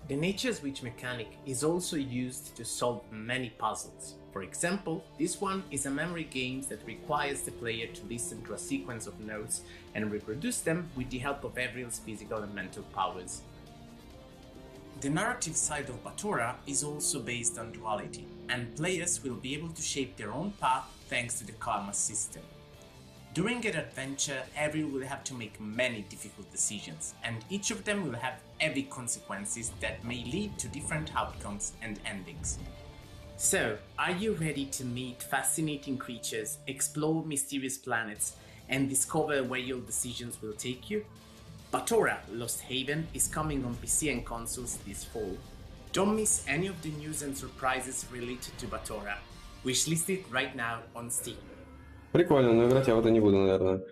The nature switch mechanic is also used to solve many puzzles. For example, this one is a memory game that requires the player to listen to a sequence of notes and reproduce them with the help of Avril's physical and mental powers. The narrative side of Batora is also based on duality, and players will be able to shape their own path thanks to the karma system. During an adventure, Avril will have to make many difficult decisions, and each of them will have heavy consequences that may lead to different outcomes and endings. So, are you ready to meet fascinating creatures, explore mysterious planets, and discover where your decisions will take you? Batora Lost Haven is coming on PC and consoles this fall. Don't miss any of the news and surprises related to Batora. Wishlist it right now on Steam. Прикольно, но играть я в это не буду, наверное.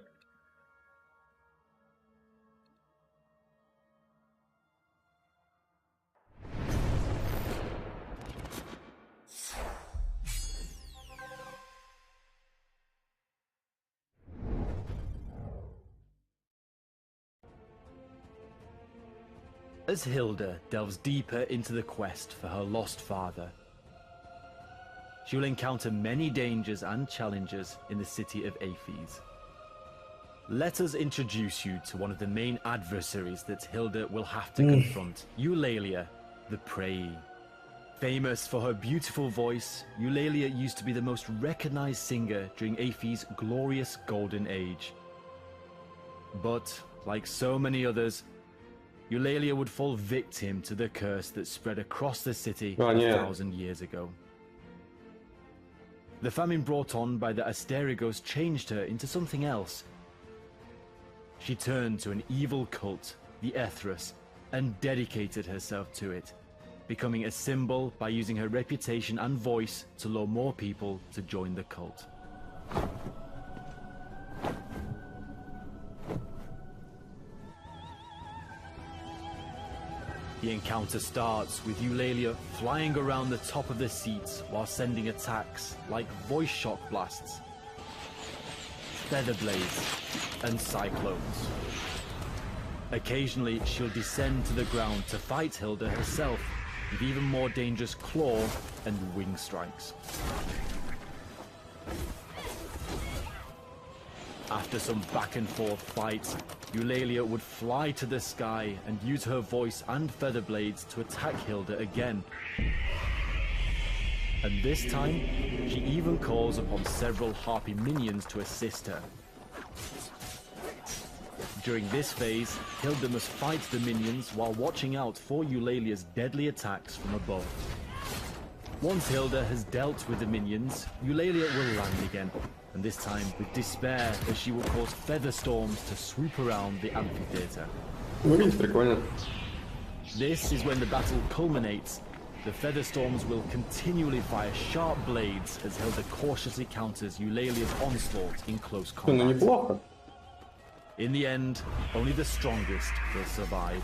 As Hilda delves deeper into the quest for her lost father, she will encounter many dangers and challenges in the city of Aphes. Let us introduce you to one of the main adversaries that Hilda will have to confront, Eulalia, the Prey. Famous for her beautiful voice, Eulalia used to be the most recognized singer during Aphes' glorious golden age. But, like so many others, Eulalia would fall victim to the curse that spread across the city Oh, 1,000 years ago. The famine brought on by the Asterigos changed her into something else. She turned to an evil cult, the Ethros, and dedicated herself to it, becoming a symbol by using her reputation and voice to lure more people to join the cult. The encounter starts with Eulalia flying around the top of the seats while sending attacks like voice shock blasts, feather blades, and cyclones. Occasionally, she'll descend to the ground to fight Hilda herself with even more dangerous claw and wing strikes. After some back and forth fights, Eulalia would fly to the sky and use her voice and feather blades to attack Hilda again. And this time, she even calls upon several Harpy minions to assist her. During this phase, Hilda must fight the minions while watching out for Eulalia's deadly attacks from above. Once Hilda has dealt with the minions, Eulalia will land again, and this time with despair, as she will cause feather storms to swoop around the amphitheater. Выглядит прикольно. This is when the battle culminates. The feather storms will continually fire sharp blades as Hilda cautiously counters Eulalia's onslaught in close combat. Ну неплохо. In the end, only the strongest will survive.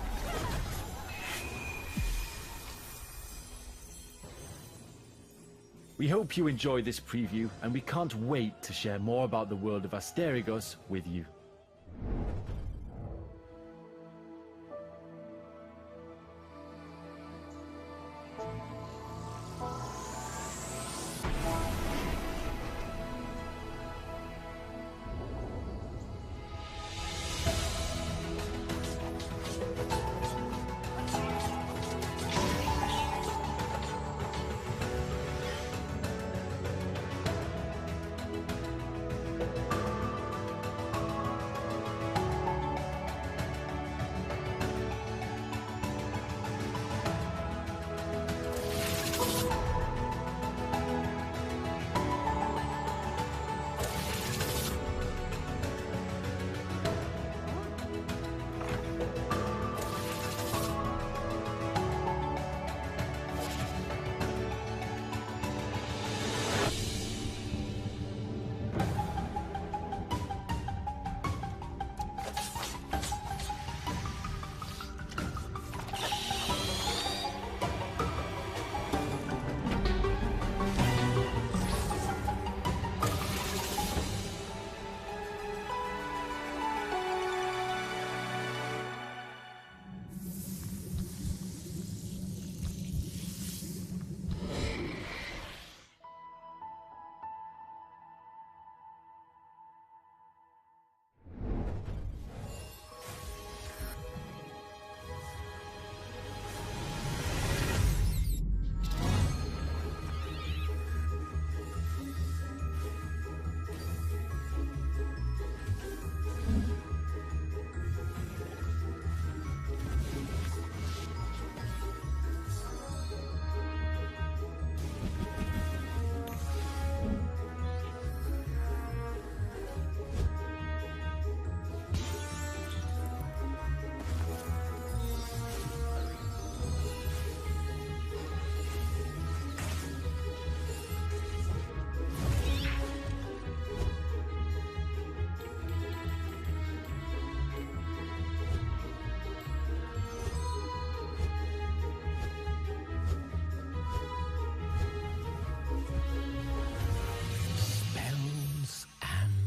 We hope you enjoy this preview, and we can't wait to share more about the world of Asterigos with you.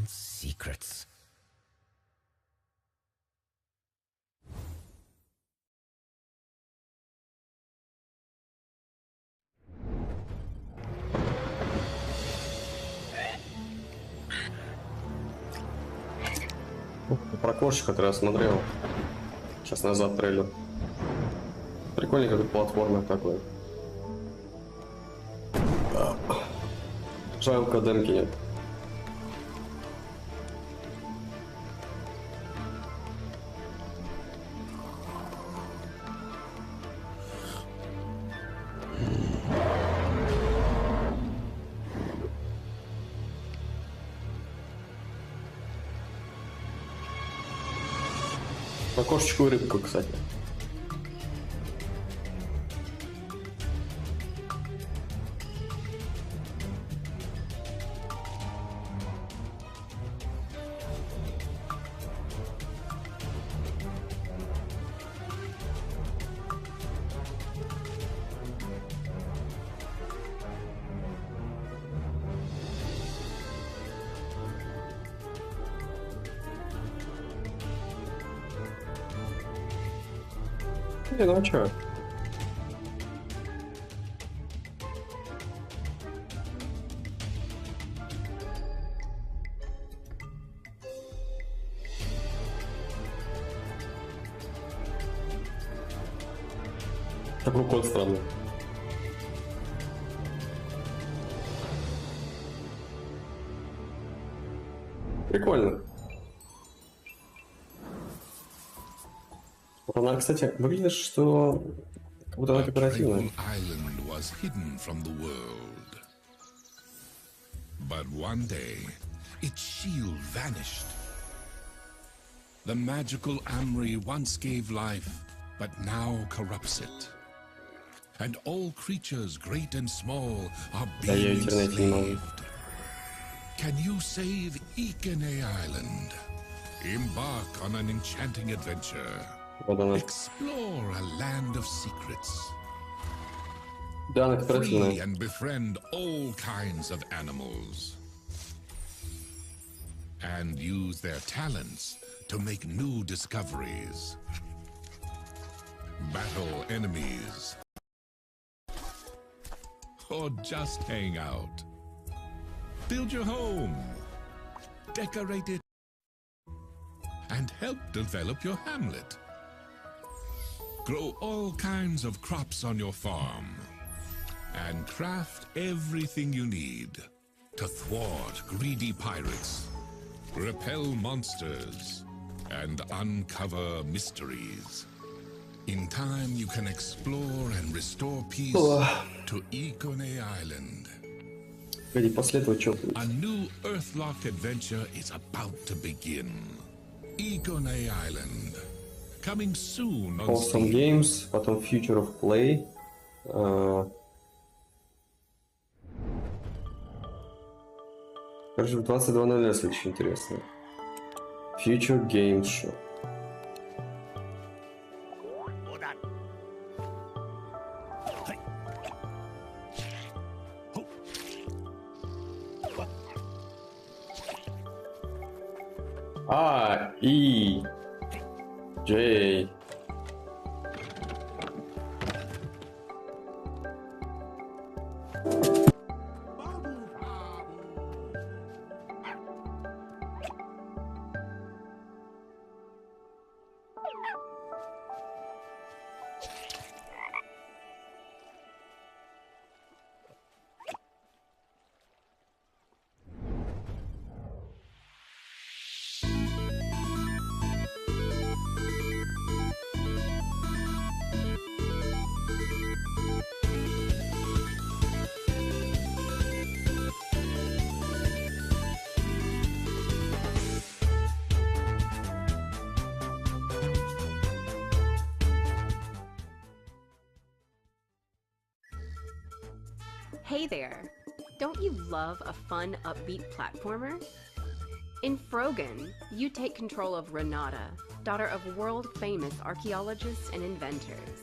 Secrets. Про кошек как раз смотрел. Сейчас назад трейлер. Прикольненько тут платформа такой. Жалко демки нет. На кошечку и рыбку, кстати. Не, ну а чё? Такой код странный. Прикольно. Вот она, кстати, выглядит, что как будто она кооперативная. Island was hidden from the world. But one day, its shield vanished. The magical Amri once gave life, but now corrupts it. And all creatures, great and small, are being enslaved. Can you save Ikene Island? Embark on an enchanting adventure. Explore a land of secrets. Free and befriend all kinds of animals. And use their talents to make new discoveries. Battle enemies. Or just hang out. Build your home. Decorate it. And help develop your hamlet. Grow all kinds of crops on your farm. And craft everything you need to thwart greedy pirates, repel monsters, and uncover mysteries. In time, you can explore and restore peace to Ikone Island. A new Earthlock adventure is about to begin. Ikone Island. Coming soon on Awesome Steam. Games, потом Future of Play. Короче, в 22:00 следующее интересно. Future Games Show. А, И, J. Hey there! Don't you love a fun, upbeat platformer? In Frogan, you take control of Renata, daughter of world-famous archaeologists and inventors.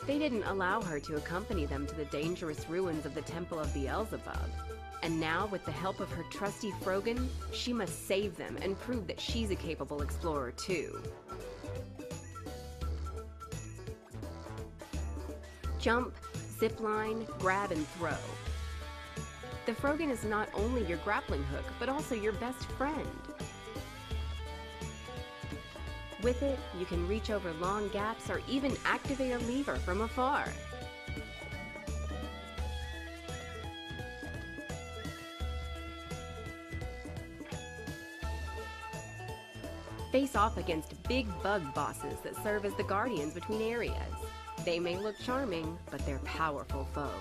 They didn't allow her to accompany them to the dangerous ruins of the Temple of Beelzebub. And now, with the help of her trusty Frogan, she must save them and prove that she's a capable explorer too. Jump, zipline, grab, and throw. The Frogan is not only your grappling hook, but also your best friend. With it, you can reach over long gaps or even activate a lever from afar. Face off against big bug bosses that serve as the guardians between areas. They may look charming, but they're powerful foes.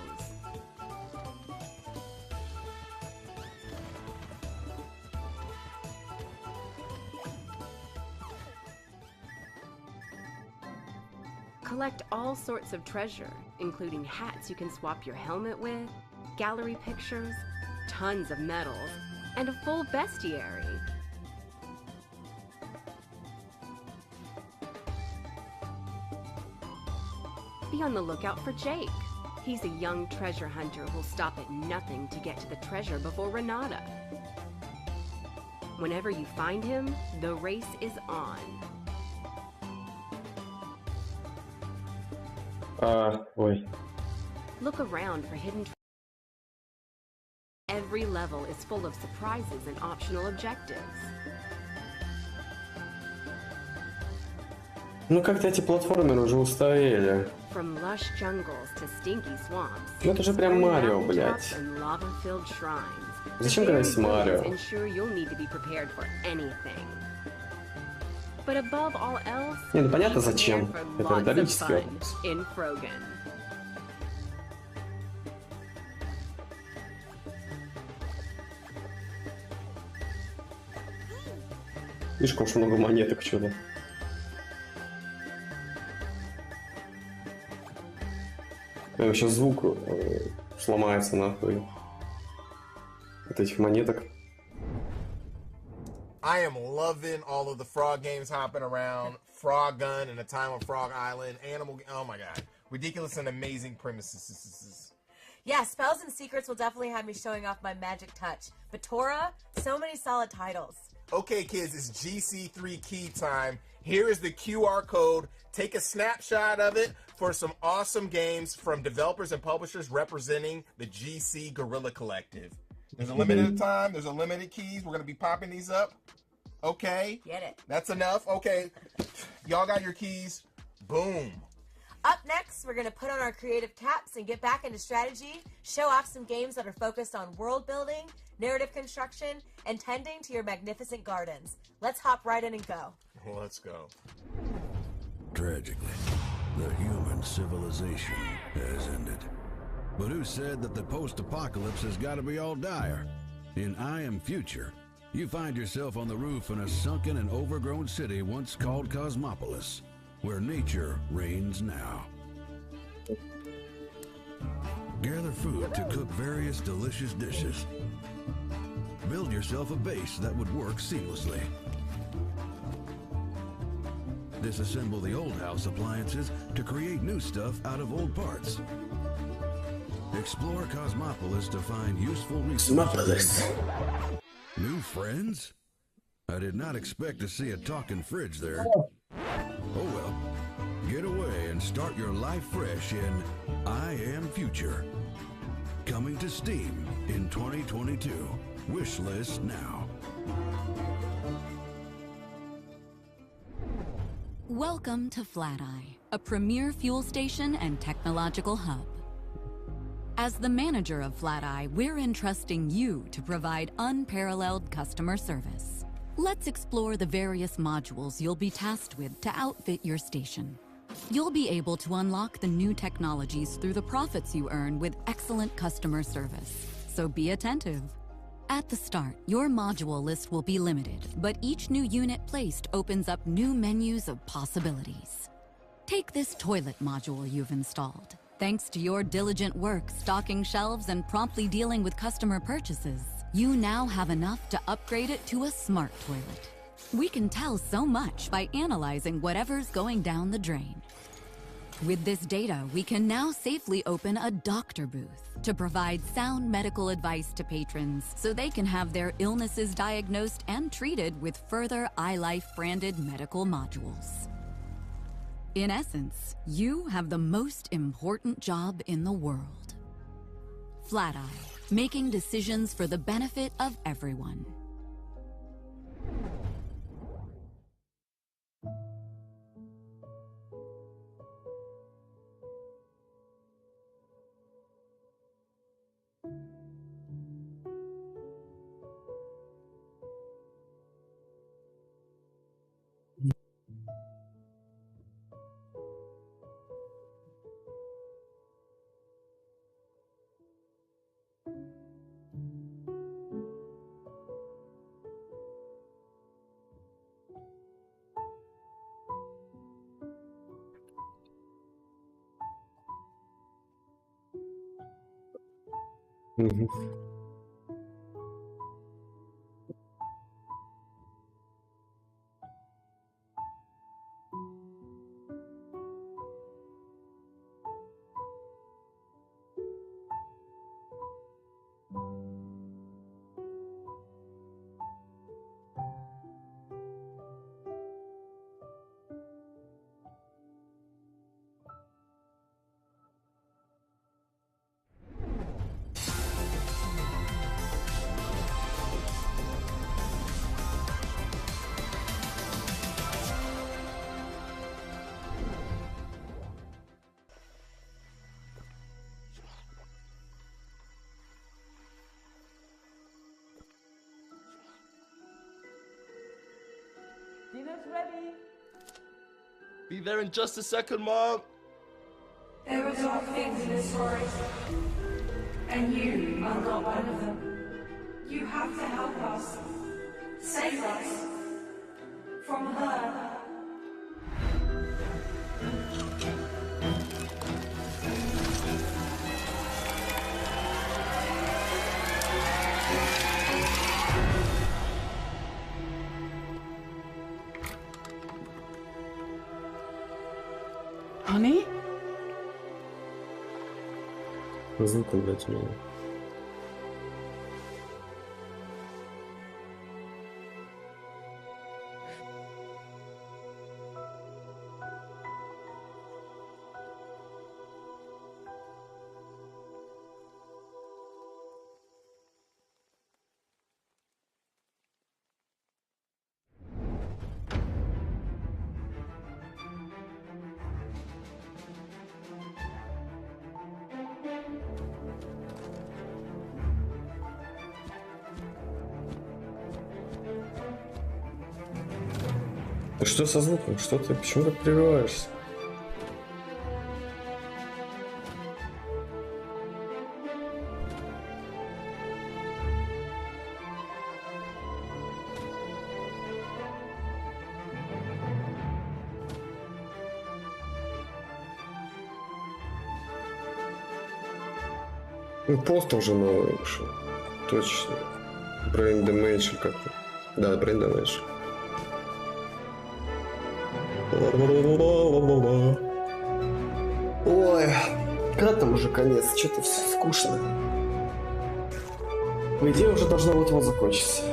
Collect all sorts of treasure, including hats you can swap your helmet with, gallery pictures, tons of medals, and a full bestiary. Be on the lookout for Jake. He's a young treasure hunter who'll stop at nothing to get to the treasure before Renata. Whenever you find him, the race is on. Ой. Look around for hidden treasure. Every level is full of surprises and optional objectives. Ну как-то эти платформеры уже устарели. From lush jungles to stinky swamps. Ну это же прям Марио, блядь. And lava-filled shrines. Зачем говорить Марио? Ensure you'll need to be prepared for anything. But above all else, Не, ну понятно зачем. Это риторический вопрос. In Frogan. Слишком уж много монеток что-то. Сейчас звук сломается нахуй от этих монеток. I am loving all of the frog games hopping around. Frog Gun and A Time on Frog Island. Animal. Oh my god. Ridiculous and amazing premises. Yeah, Spells and Secrets will definitely have me showing off my magic touch. But Tora, so many solid titles. Okay, kids, it's GC3 key time. Here is the QR code. Take a snapshot of it for some awesome games from developers and publishers representing the GC Guerrilla Collective. There's a limited time. There's a limited keys. We're going to be popping these up. Okay. Get it. That's enough. Okay. Y'all got your keys. Boom. Up next, we're going to put on our creative caps and get back into strategy, show off some games that are focused on world building, narrative construction, and tending to your magnificent gardens. Let's hop right in and go. Let's go. Tragically, the human civilization has ended. But who said that the post-apocalypse has got to be all dire? In I Am Future, you find yourself on the roof in a sunken and overgrown city once called Cosmopolis, where nature reigns now. Gather food to cook various delicious dishes. Build yourself a base that would work seamlessly. Disassemble the old house appliances to create new stuff out of old parts. Explore Cosmopolis to find useful resources. New friends? I did not expect to see a talking fridge there. Oh well. Get away and start your life fresh in I Am Future. Coming to Steam in 2022. Wishlist now. Welcome to Flat-Eye, a premier fuel station and technological hub. As the manager of Flat-Eye, we're entrusting you to provide unparalleled customer service. Let's explore the various modules you'll be tasked with to outfit your station. You'll be able to unlock the new technologies through the profits you earn with excellent customer service, so be attentive. At the start, your module list will be limited, but each new unit placed opens up new menus of possibilities. Take this toilet module you've installed. Thanks to your diligent work stocking shelves and promptly dealing with customer purchases, you now have enough to upgrade it to a smart toilet. We can tell so much by analyzing whatever's going down the drain. With this data, we can now safely open a doctor booth to provide sound medical advice to patrons so they can have their illnesses diagnosed and treated with further iLife branded medical modules. In essence, you have the most important job in the world. Flat-Eye, making decisions for the benefit of everyone. Мгм. Dinner's ready. Be there in just a second, Mom. There are dark things in this forest, and you are not one of them. You have to help us. Save us. From her. Honey? Звука, блядь, много. Да что со звуком? Что ты? Почему так прерываешься? Ну, просто уже новый вышел. Точно. Brain Damage или как-то. Да, Brain Damage. Ой, когда там уже конец? Что-то все скучно. По идее, уже должно вот-вот закончиться.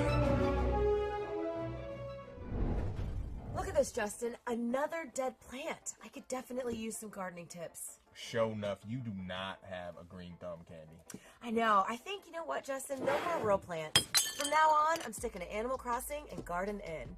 Look at this, Justin. Another dead plant. I could definitely use some gardening tips. Show enough, you do not have a green thumb, Candy. I know. I think, you know what, Justin? No more real plants. From now on, I'm sticking to Animal Crossing and Garden Inn.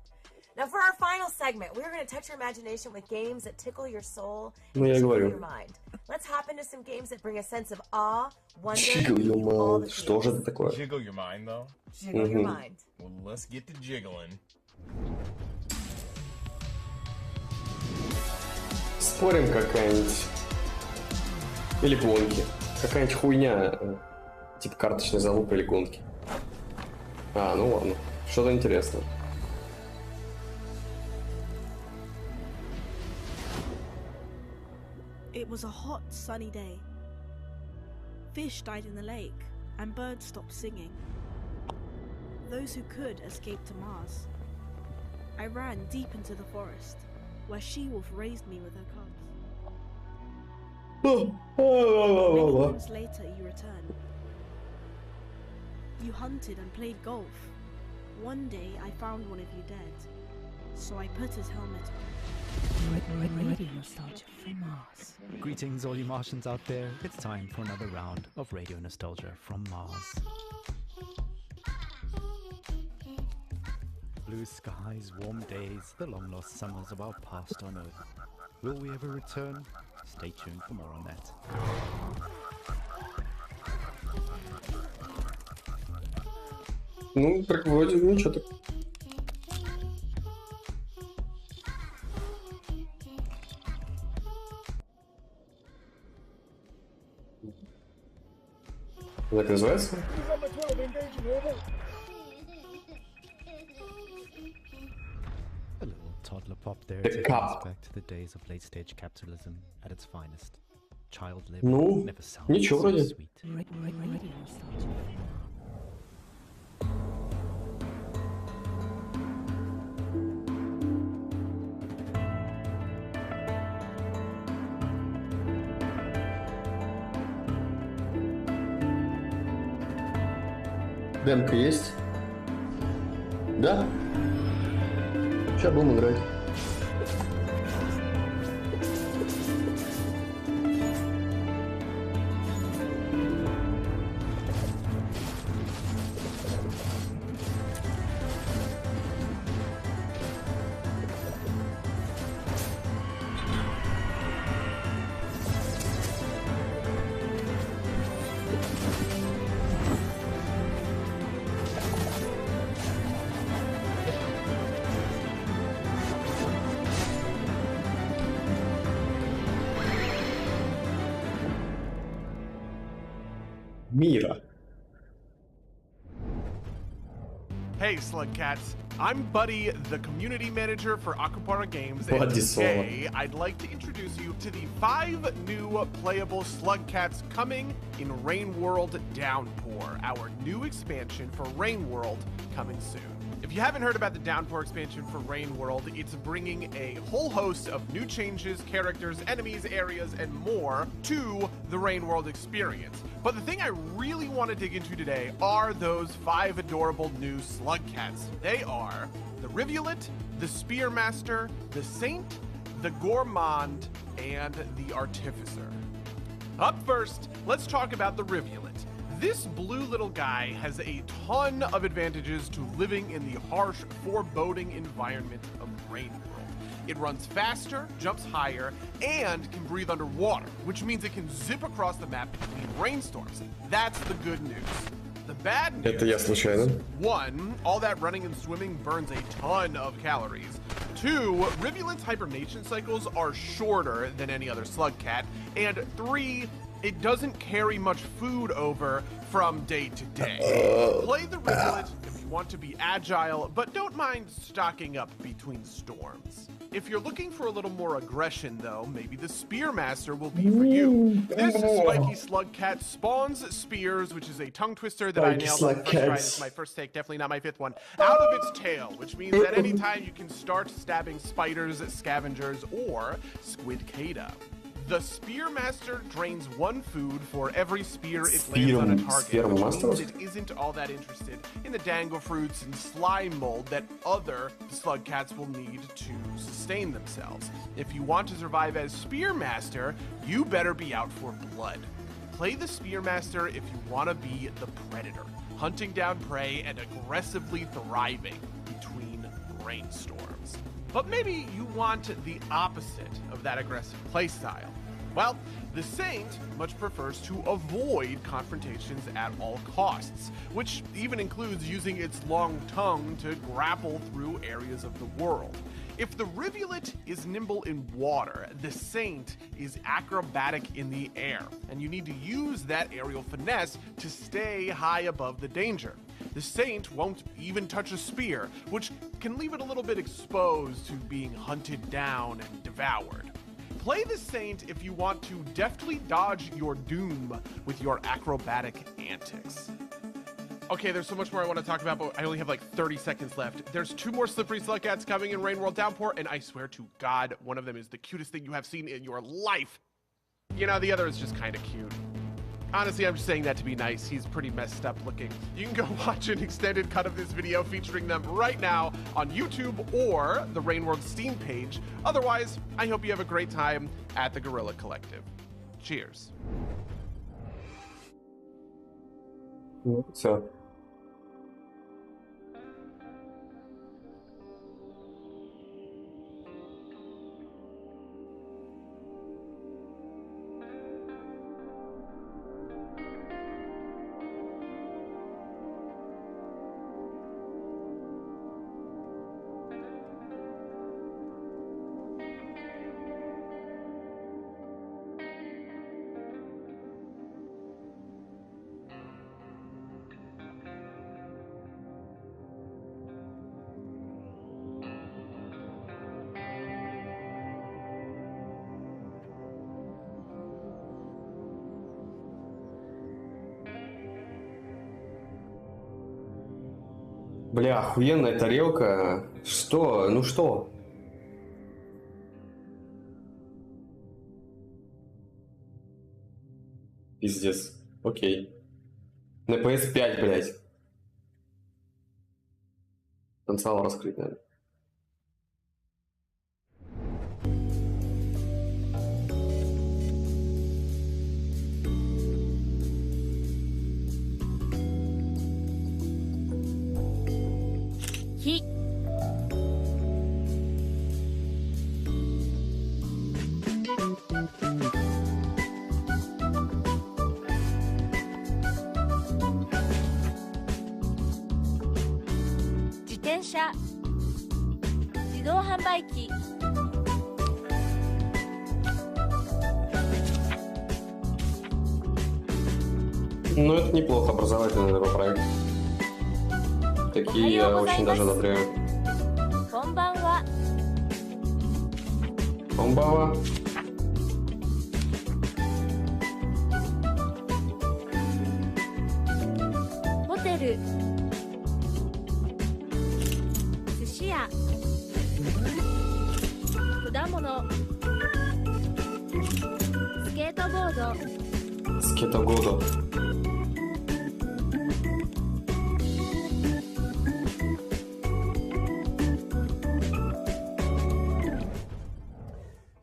Now, for our final segment, we're going to touch your imagination with games that tickle your soul and jiggle your mind. Let's hop into some games that bring a sense of awe, wonder, Jiggle your and all the mind. Что же это такое? Jiggle your mind, though. Jiggle your mind. Well, let's get to jiggling. Спорим какая-нибудь. Или гонки. Какая-нибудь хуйня. Типа карточной залупы или гонки. А, ну ладно. Что-то интересное. It was a hot, sunny day. Fish died in the lake, and birds stopped singing. Those who could escaped to Mars. I ran deep into the forest, where she-wolf raised me with her cubs. Many months later, you returned. You hunted and played golf. One day, I found one of you dead, so I put his helmet on. Radio Nostalgia from Mars. Greetings, all you Martians out there. It's time for another round of Radio Nostalgia from Mars. Blue skies, warm days, the long-lost summers of our past on Earth. Will we ever return? Stay tuned for more on that. Ну, так вроде ничего так. Как называется? A little toddler pop there The taking cup. us back to the days of late-stage capitalism at its finest. child lived Ну, never sounded ничего so вроде. sweet. Демка есть? Да? Сейчас будем играть. Мира. Hey, Slugcats. I'm Buddy, the community manager for Akupara Games, and Buddy today I'd like to introduce you to the 5 new playable Slugcats coming in Rain World Downpour, our new expansion for Rain World coming soon. If you haven't heard about the Downpour expansion for Rain World, it's bringing a whole host of new changes, characters, enemies, areas, and more to the Rain World experience. But the thing I really want to dig into today are those 5 adorable new Slugcats. They are the Rivulet, the Spearmaster, the Saint, the Gourmand, and the Artificer. Up first, let's talk about the Rivulet. This blue little guy has a ton of advantages to living in the harsh, foreboding environment of Rain World. It runs faster, jumps higher, and can breathe underwater, which means it can zip across the map between rainstorms. That's the good news. The bad news Это я случайно. is, 1, all that running and swimming burns a ton of calories. 2, Rivulent's hibernation cycles are shorter than any other Slugcat. And 3, it doesn't carry much food over from day to day. Play the Rivulet if you want to be agile, but don't mind stocking up between storms. If you're looking for a little more aggression, though, maybe the Spearmaster will be for you. This spiky Slugcat spawns spears, which is a tongue twister that I Spiky nailed on the first try. Slugcats. This is my first take, definitely not my 5th one, out of its tail, which means that anytime you can start stabbing spiders, scavengers, or squidcada. The Spearmaster drains 1 food for every spear it lands on a target, which means it isn't all that interested in the dango fruits and slime mold that other Slugcats will need to sustain themselves. If you want to survive as Spearmaster, you better be out for blood. Play the Spearmaster if you want to be the Predator, hunting down prey and aggressively thriving between rainstorms. But maybe you want the opposite of that aggressive playstyle. Well, the Saint much prefers to avoid confrontations at all costs, which even includes using its long tongue to grapple through areas of the world. If the Rivulet is nimble in water, the Saint is acrobatic in the air, and you need to use that aerial finesse to stay high above the danger. The Saint won't even touch a spear, which can leave it a little bit exposed to being hunted down and devoured. Play the Saint if you want to deftly dodge your doom with your acrobatic antics. Okay, there's so much more I want to talk about, but I only have like 30 seconds left. There's 2 more slippery Slugcats coming in Rain World Downpour, and I swear to God, one of them is the cutest thing you have seen in your life. You know, the other is just kind of cute. Honestly, I'm just saying that to be nice. He's pretty messed up looking. You can go watch an extended cut of this video featuring them right now on YouTube or the Rain World Steam page. Otherwise, I hope you have a great time at the Guerrilla Collective. Cheers. Все. Бля, охуенная тарелка. Что? Ну что? Пиздец. Окей. На PS5, блядь. Потенциал раскрыть надо. Хи. Зі転車自動販売機 Ну, это неплохо, образовательный такой проект. Такие я очень даже одобряю. こんばんは Комбава. ホテル寿司屋果物スケートボード С Кетагодо.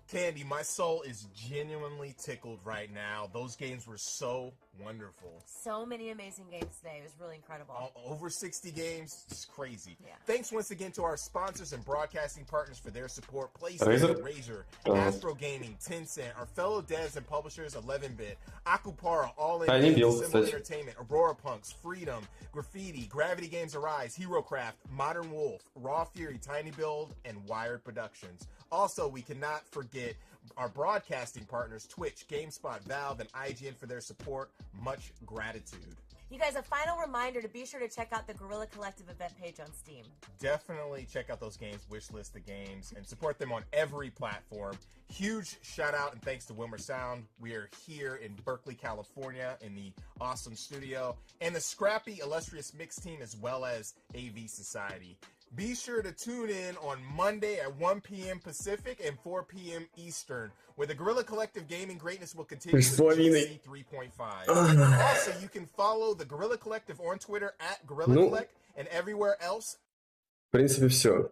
Candy, my soul is genuinely tickled right now. Those games were so wonderful. So many amazing games today. It was really incredible. Over 60 games, it's crazy. Yeah. Thanks once again to our sponsors and broadcasting partners for their support. Razer? PlayStation, Razer, Astro Gaming, Tencent, our fellow devs and publishers, 11-Bit, Akupara, All In, Simple Entertainment, Aurora Punks, Freedom, Graffiti, Gravity Games Arise, HeroCraft, Modern Wolf, Raw Fury, Tiny Build, and Wired Productions. Also, we cannot forget our broadcasting partners, Twitch, GameSpot, Valve, and IGN for their support. Much gratitude. You guys, a final reminder to be sure to check out the Guerrilla Collective event page on Steam. Definitely check out those games, wishlist the games, and support them on every platform. Huge shout out and thanks to Wilmer Sound. We are here in Berkeley, California in the awesome studio, and the scrappy, illustrious mix team as well as AV Society. Be sure to tune in on Monday at 1 p.m. Pacific and 4 p.m. Eastern, where the Guerrilla Collective Gaming greatness will continue with GC 3.5. Also, you can follow the Guerrilla Collective on Twitter at Guerrilla Collect and everywhere else. В принципе, все.